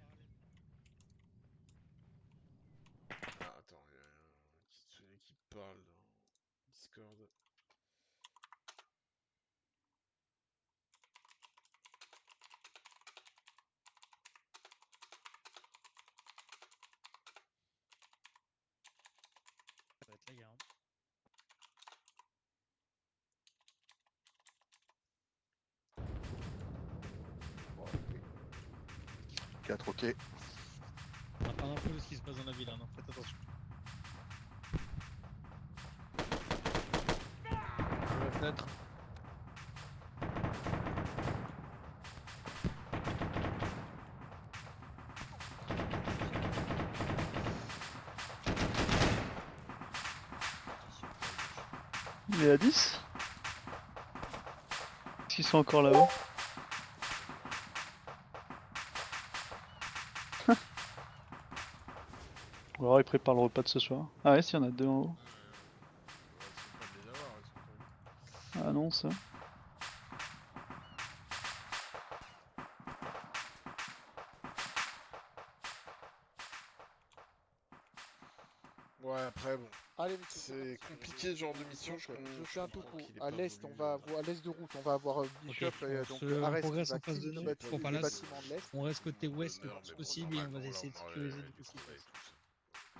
Ah, attends, il y a un Kitsune qui parle dans Discord. Ça va être la guerre. Hein. 4, ok. On n'a pas d'infos de ce qui se passe dans la ville, hein, donc faites attention. La fenêtre. Il est à 10? Est-ce qu'ils sont encore là-haut? Ou alors ils préparent le repas de ce soir. Ah ouais, s'il y en a deux en haut. Ah non, ça. Ouais, après, bon. Allez, c'est compliqué ce genre de mission. Je fais un topo. qu'il ait À pas l'est, voulu, on va avoir à l'est de route, on va avoir Bishop et donc on Ares qui progresse va en face de clean nous, les pour Palace. bâtiments de l'est. On reste côté ouest le plus possible et on va essayer de sécuriser du possible.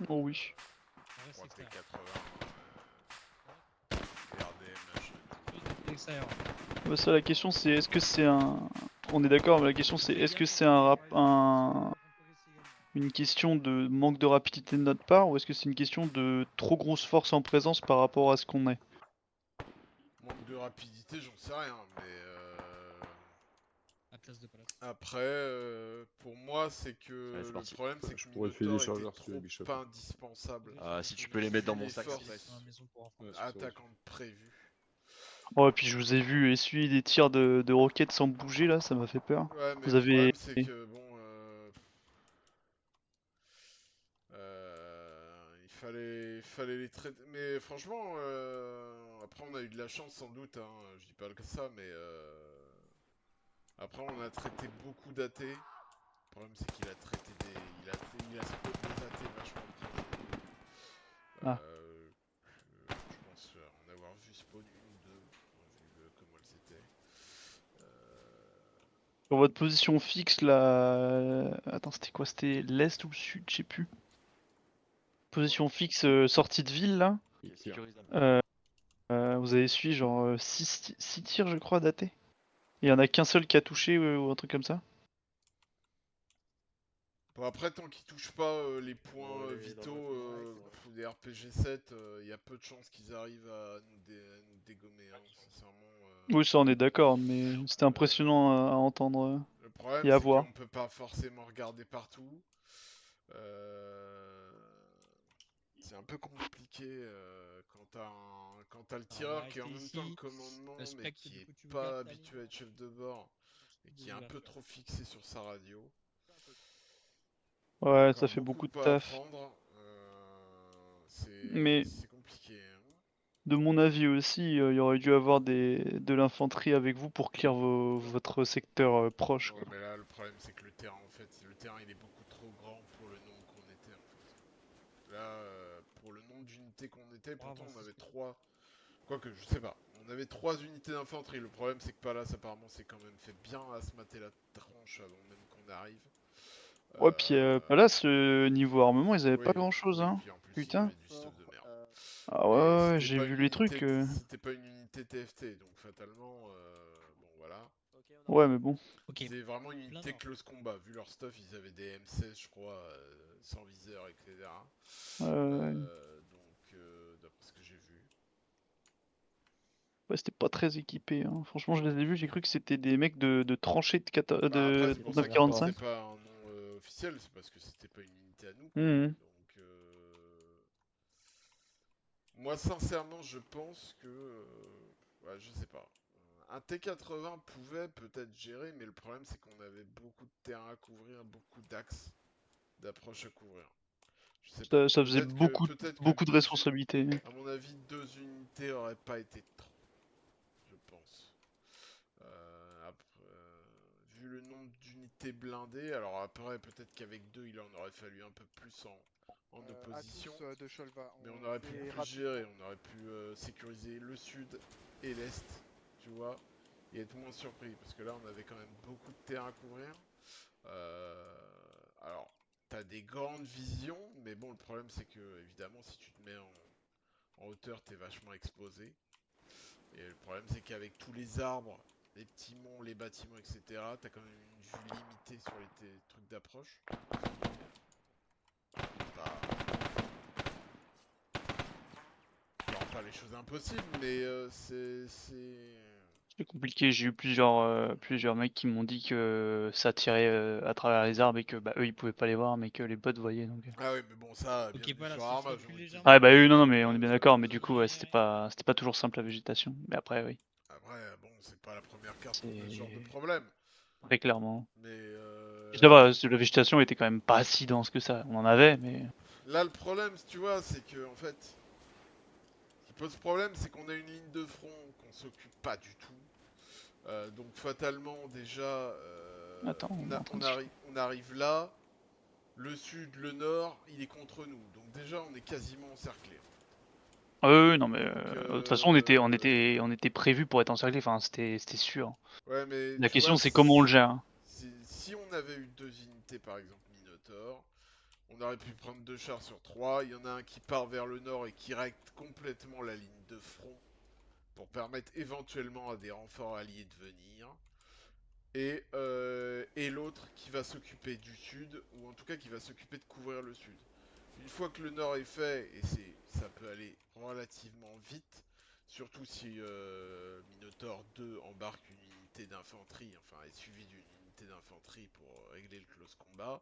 Oh oui. On reste extérieur. 80. RDM, Extérieur. Bah ça, la question c'est est-ce que c'est un... On est d'accord, mais la question c'est est-ce que c'est une question de manque de rapidité de notre part ou est-ce que c'est une question de trop grosse force en présence par rapport à ce qu'on est? Manque de rapidité, j'en sais rien, mais Atlas de Palace. après, pour moi, c'est que Allez, c'est le parti. problème, c'est que Je pourrais filer des Minotaur était chargeurs si tu veux, Bishop. trop indispensable. Ah, si tu peux les mettre dans mon sac. Attaquant prévu. Oh et puis je vous ai vu essuyer des tirs de roquettes sans bouger là, ça m'a fait peur. Ouais, mais Vous le avez... problème, c'est que bon, il fallait les traiter. Mais franchement, après, on a eu de la chance sans doute. Hein, je dis pas que ça, mais après, on a traité beaucoup d'AT. Le problème, c'est qu'il a traité il a spot des AT vachement bien. Ah. Je pense en avoir vu spawn une ou deux, vu comment elles étaient. Sur votre position fixe, là. Attends, c'était quoi? C'était l'est ou le sud? Je sais plus. Position fixe, sortie de ville, là. Vous avez suivi genre 6 tirs, je crois, datés. Il y en a qu'un seul qui a touché ou un truc comme ça. Bon, après, tant qu'ils touchent pas les points vitaux des RPG 7, il y a peu de chances qu'ils arrivent à nous dégommer, hein, sincèrement. Oui, ça on est d'accord, mais c'était impressionnant à entendre Le problème, et à c'est voir. qu'on peut pas forcément regarder partout. C'est un peu compliqué quand t'as le tireur qui est en même temps le commandement, mais qui est pas habitué à être chef de bord et qui est un peu trop fixé sur sa radio. Ouais, Encore ça fait beaucoup de pas à taf. apprendre. Mais C'est compliqué. Hein. de mon avis aussi, il y aurait dû avoir de l'infanterie avec vous pour clear votre secteur proche. Ouais, Quoi. mais là, le problème, c'est que le terrain, en fait, il est beaucoup trop grand pour le nombre qu'on était, en fait. Là, pour le nombre d'unités qu'on était, pourtant, on avait 3. Quoique, je sais pas. On avait 3 unités d'infanterie. Le problème, c'est que Palas, apparemment, s'est quand même fait bien à se mater la tronche avant même qu'on arrive. Ouais, puis là, ce niveau armement, ils avaient pas Oui, grand chose, oui, hein. puis en plus, il y Putain. avait du stuff de merde. Ah Et ouais, c'était j'ai pas vu une les unité trucs. C'était pas une unité TFT, donc fatalement, bon voilà. Ouais, mais bon. C'était vraiment une unité close combat. Vu leur stuff, ils avaient des M16, je crois, sans viseur, etc. Donc, d'après ce que j'ai vu. Ouais, c'était pas très équipé. Hein. Franchement, je les ai vus, j'ai cru que c'était des mecs de tranchées de, Bah après, c'est pour ça que je portais 39-45. pas un nom officiel, c'est parce que c'était pas une unité à nous. Quoi. Mhm. Donc, moi, sincèrement, je pense que. Ouais, je sais pas. Un T80 pouvait peut-être gérer, mais le problème, c'est qu'on avait beaucoup de terrain à couvrir, beaucoup d'axes d'approche à couvrir. Je sais pas. Ça faisait Peut-être que beaucoup de responsabilités. à mon avis, 2 unités auraient pas été trop, je pense. Vu le nombre d'unités blindées, alors après, peut-être qu'avec 2, il en aurait fallu un peu plus en opposition. À tous de Cholva. Mais on aurait pu plus gérer, on aurait pu sécuriser le sud et l'est, tu vois, et être moins surpris, parce que là, on avait quand même beaucoup de terrain à couvrir. Alors, t'as des grandes visions, mais bon, le problème, c'est que, évidemment, si tu te mets en hauteur, t'es vachement exposé. Et le problème, c'est qu'avec tous les arbres, les petits monts, les bâtiments, etc., t'as quand même une vue limitée sur les trucs d'approche. Pas les choses impossibles, mais c'est... C'est compliqué, j'ai eu plusieurs mecs qui m'ont dit que ça tirait à travers les arbres et que bah, eux ils pouvaient pas les voir mais que les bots voyaient donc. Ah oui mais bon ça, bien Ok, voilà, sur ça Arma, plus légèrement. Ah bah oui non mais on est bien d'accord mais du coup ouais, c'était pas toujours simple la végétation mais après oui. Après bon c'est pas la première carte qu'on a ce genre de problème. Très clairement. Mais ça va, la végétation était quand même pas si dense que ça, on en avait mais... Là le problème tu vois c'est que en fait, ce qui pose problème c'est qu'on a une ligne de front qu'on s'occupe pas du tout. Donc fatalement déjà Attends, on arrive là, le sud, le nord, il est contre nous. Donc déjà on est quasiment encerclé. Oui, non mais de toute façon on était prévu pour être encerclé, enfin c'était sûr. Ouais, mais la tu question vois, c'est comment on le gère. Si on avait eu 2 unités par exemple Minotaur, on aurait pu prendre 2 chars sur 3, il y en a un qui part vers le nord et qui règle complètement la ligne de front pour permettre éventuellement à des renforts alliés de venir. Et l'autre qui va s'occuper du sud, ou en tout cas qui va s'occuper de couvrir le sud. Une fois que le nord est fait, et ça peut aller relativement vite, surtout si Minotaur 2 embarque une unité d'infanterie, enfin est suivi d'une unité d'infanterie pour régler le close combat,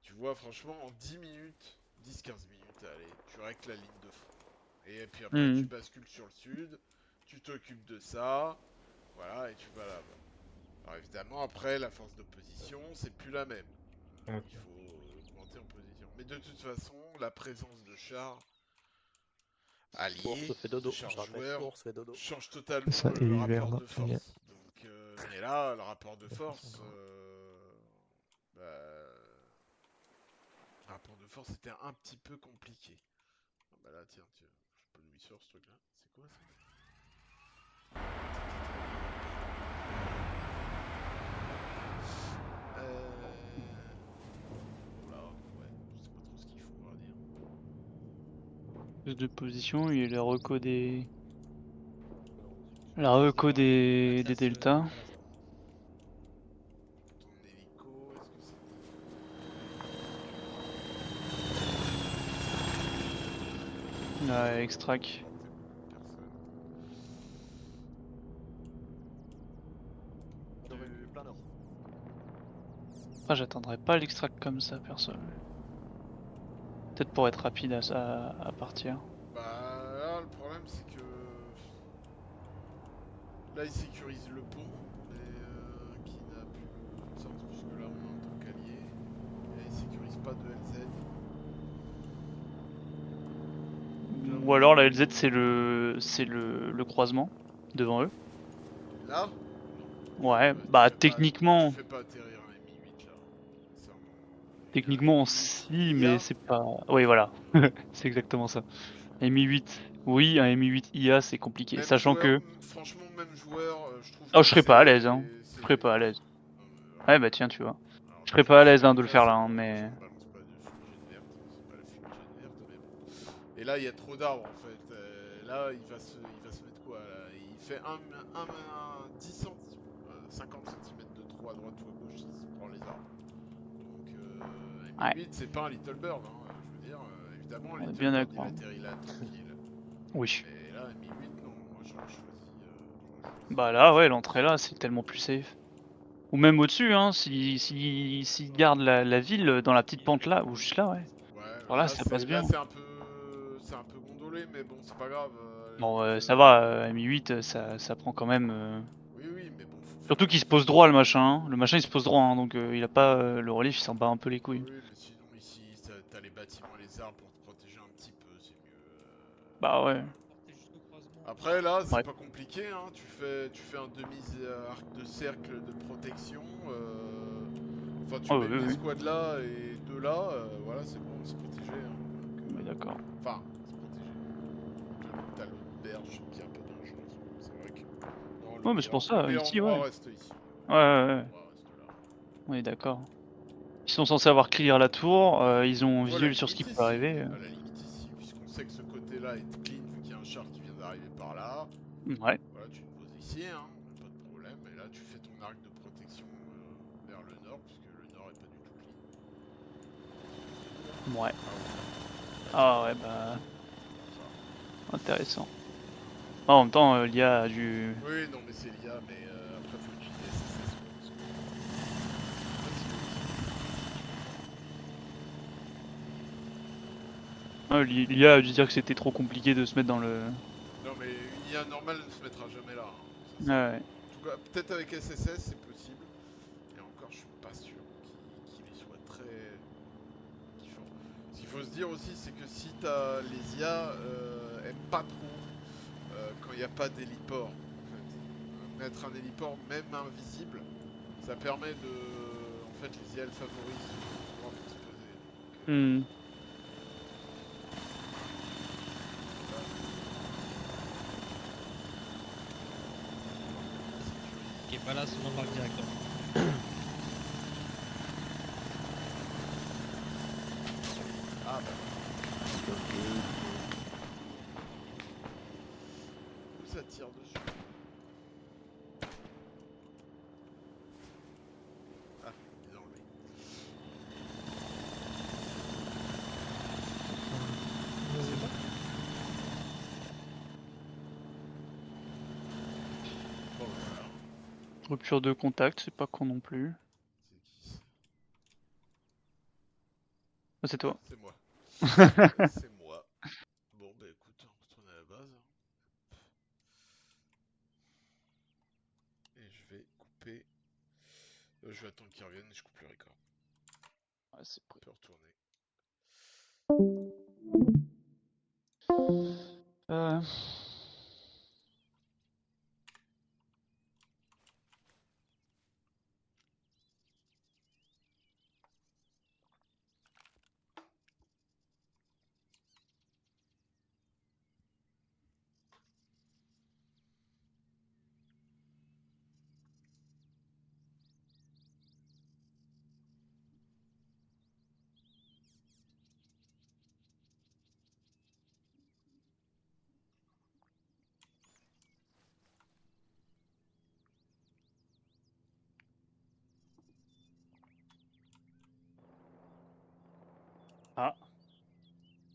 tu vois franchement en 10 minutes, 10-15 minutes, allez, tu règles la ligne de front. Et puis après tu bascules sur le sud, tu t'occupes de ça, voilà, et tu vas là-bas. Alors évidemment, après, la force d'opposition, c'est plus la même. Il faut augmenter en position. Mais de toute façon, la présence de chars alliés, de chars joueurs, change totalement le rapport de force. Donc, mais là, le rapport de force... le rapport de force était un petit peu compliqué. Ah bah là, tiens, je peux lui sur ce truc-là. C'est quoi ça? Plus de position, il y a la reco des... La reco des deltas. Ton hélico, est-ce que c'est Ouais, extract. Plein nord. Ah, j'attendrai pas l'extract comme ça, perso. Peut-être pour être rapide à partir. Bah là, le problème c'est que là il sécurise le pont, mais qui n'a plus de sens puisque là on est en tant qu'allié. Et là il sécurise pas de LZ. Ou alors la LZ c'est le croisement devant eux. Là Ouais, bah techniquement. Tu fais pas atterrir un Mi-8 là. Techniquement si, mais c'est pas. Oui voilà, c'est exactement ça. Mi-8, oui, un Mi-8 IA c'est compliqué, Même sachant joueur, que. franchement même joueur, je trouve Oh, que je serais pas à l'aise, hein. Je serais pas à l'aise. Ouais bah tiens, tu vois. Je serais pas à l'aise hein, de le faire là, hein, mais. balance pas de fumigène verte, c'est pas la fumigène verte, mais bon. Et là, il y a trop d'arbres en fait. Là, il va se mettre quoi là? Il fait un 10 cm, 50 cm de trou à droite ou à gauche s'il prend les arbres. Donc, un Mi-8, c'est pas un Little Bird, hein, je veux dire. Évidemment, On est Little bien Bird, il d'accord. atterrit là tranquille. Oui. Mais là, un Mi-8, non, moi j'aurais choisi. Bah là, ouais, l'entrée là, c'est tellement plus safe. Ou même au-dessus, hein, s'ils gardent la ville dans la petite pente là, ou juste là, ouais. Ouais, Alors là, ça passe là bien. c'est un peu gondolé, mais bon, c'est pas grave. Bon, ça va, Mi8, ça prend quand même. Oui, oui, mais bon, faut Surtout qu'il se pose droit le machin. Hein. Le machin il se pose droit, hein, donc il a pas le relief, il s'en bat un peu les couilles. Oui, mais sinon ici, t'as les bâtiments et les arbres pour te protéger un petit peu, c'est mieux. Bah ouais. Après là, c'est Ouais. pas compliqué, hein. Tu fais un demi-arc de cercle de protection. Enfin, tu Oh, mets oui, une oui. escouade là et deux là. Voilà, c'est bon, c'est protégé. Hein. On est d'accord. Enfin, c'est protégé. T'as l'autre berge qui est un peu dangereuse. C'est vrai que. Non, Ouais, mais c'est pour ça, le meilleur ici, endroit ouais. reste ici. Ouais, ouais, ouais. Reste là. On est d'accord. Ils sont censés avoir clear la tour, ils ont Ou à la visuel sur ce limite qui peut ici. arriver. À la limite ici, puisqu'on sait que ce côté-là est clean vu qu'il y a un char qui vient d'arriver par là. Ouais. Voilà, tu te poses ici, hein, pas de problème. Et là, tu fais ton arc de protection vers le nord, puisque le nord est pas du tout clean. Ouais. Ah ouais, bah. Intéressant. Ah, en même temps, l'IA a du. Oui, non, mais c'est l'IA, mais après, faut utiliser SSS, quoi, parce que... L'IA a dû dire que c'était trop compliqué de se mettre dans le. Non, mais une IA normale ne se mettra jamais là. Hein. Ça, Ouais. En tout cas, peut-être avec SSS, c'est possible. Et encore, je suis pas sûr qu'il y soit très kiffant. Ce qu'il faut se dire aussi, c'est que si les IA aiment pas trop quand il n'y a pas d'héliport, en fait. Mettre un héliport, même invisible, ça permet de... En fait, les IA, elles favorisent ce endroit pour se poser. Donc, Qui est pas là, on embarque directement. Ah bah. Où ça tire dessus? Ah, ils ont enlevé. Bon, voilà. Rupture de contact, c'est pas con non plus. Ah, c'est toi. C'est moi. C'est moi. Bon, bah écoute, on retourne à la base. Hein. Et je vais couper. Je vais attendre qu'ils reviennent et je coupe le record. Ouais, c'est prêt. On peut retourner. Euh...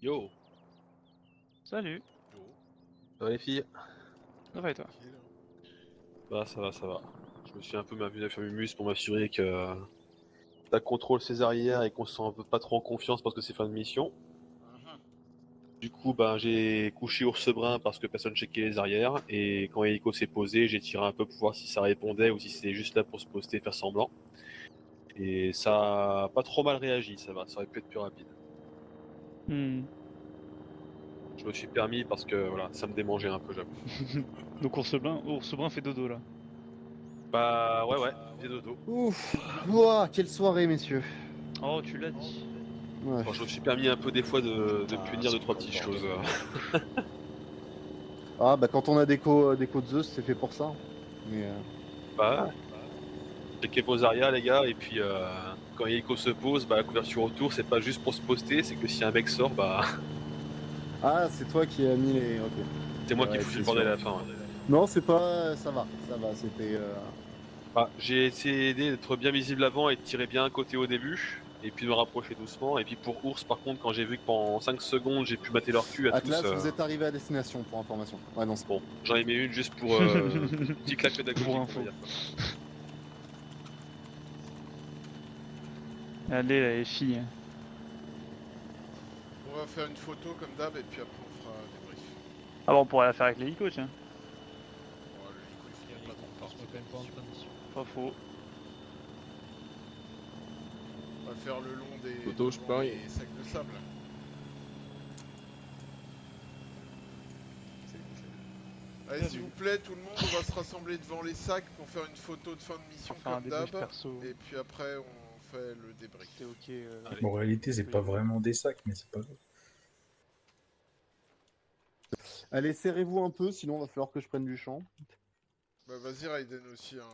Yo. Salut. Ça va les filles? Ça va et toi? Bah ça va, ça va. Je me suis un peu mis à faire Mumus pour m'assurer que t'as contrôle ses arrières et qu'on se sent un peu pas trop en confiance parce que c'est fin de mission. Du coup, ben, j'ai couché ours brun parce que personne checkait les arrières, et quand Hélico s'est posé, j'ai tiré un peu pour voir si ça répondait ou si c'était juste là pour se poster, faire semblant. Et ça a pas trop mal réagi, ça va, ça aurait pu être plus rapide. Hmm. Je me suis permis parce que voilà, ça me démangeait un peu, j'avoue. Donc ours brun fait dodo là. Bah ouais, fait dodo. Ouf, ouah, quelle soirée, messieurs. Oh, tu l'as dit. Ouais. Bon, je me suis permis un peu des fois de punir deux, trois petites choses. Ah, bah quand on a déco de Zeus, c'est fait pour ça. Mais, Bah, checkez vos arrières, les gars, et puis quand Hélico se pose, bah la couverture autour, c'est pas juste pour se poster, c'est que si un mec sort, bah. Ah, c'est toi qui as mis les. Ok. C'est moi qui Ouais, fous c'est le bordel sûr. à la fin. Ouais. Non, c'est pas. Ça va, c'était. Bah, j'ai essayé d'être bien visible avant et de tirer bien un côté au début, et puis de me rapprocher doucement. Et puis pour Ours, par contre, quand j'ai vu que pendant 5 secondes j'ai pu mater leur cul à Atlas, tous. vous êtes arrivé à destination pour information. Ouais, non, c'est Bon, j'en ai mis une juste pour petit claque pédagogique. Pour on info. va dire, quoi. Allez là, les filles. On va faire une photo comme d'hab et puis après on fera un débrief. Ah bon, on pourrait la faire avec l'hélico, tiens. Bon, le Lico, il finit pas trop tard. quand même pas en fin de mission. Pas faux. On va faire le long des Photo, je devant parie. les sacs de sable. Allez, s'il vous plaît, tout le monde, on va se rassembler devant les sacs pour faire une photo de fin de mission Faire un comme débrief d'hab. perso. Et puis après, on fait le débrief. C'est ok. En réalité, c'est pas vraiment des sacs, mais c'est pas grave. Allez, serrez-vous un peu, sinon va falloir que je prenne du champ. Bah vas-y Raiden aussi, hein,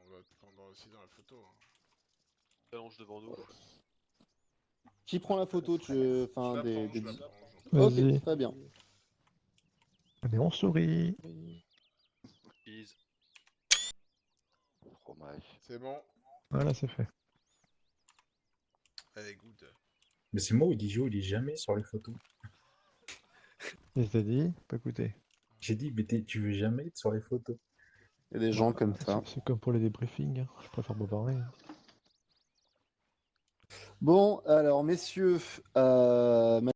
on va te prendre aussi dans la photo. Hein. Challenge devant nous. Qui prend la photo enfin, Je la des. prends, je la prends, Ok, très bien. Allez, on sourit. Cheese. Fromage. C'est bon. Voilà, c'est fait. Allez, good. Mais c'est moi, Odigio, il est jamais sur les photos. Et t'as dit, pas écouté. J'ai dit, mais tu veux jamais être sur les photos. Il y a des gens comme ça. C'est comme pour les débriefings, hein. Je préfère pas parler. Bon, alors, messieurs,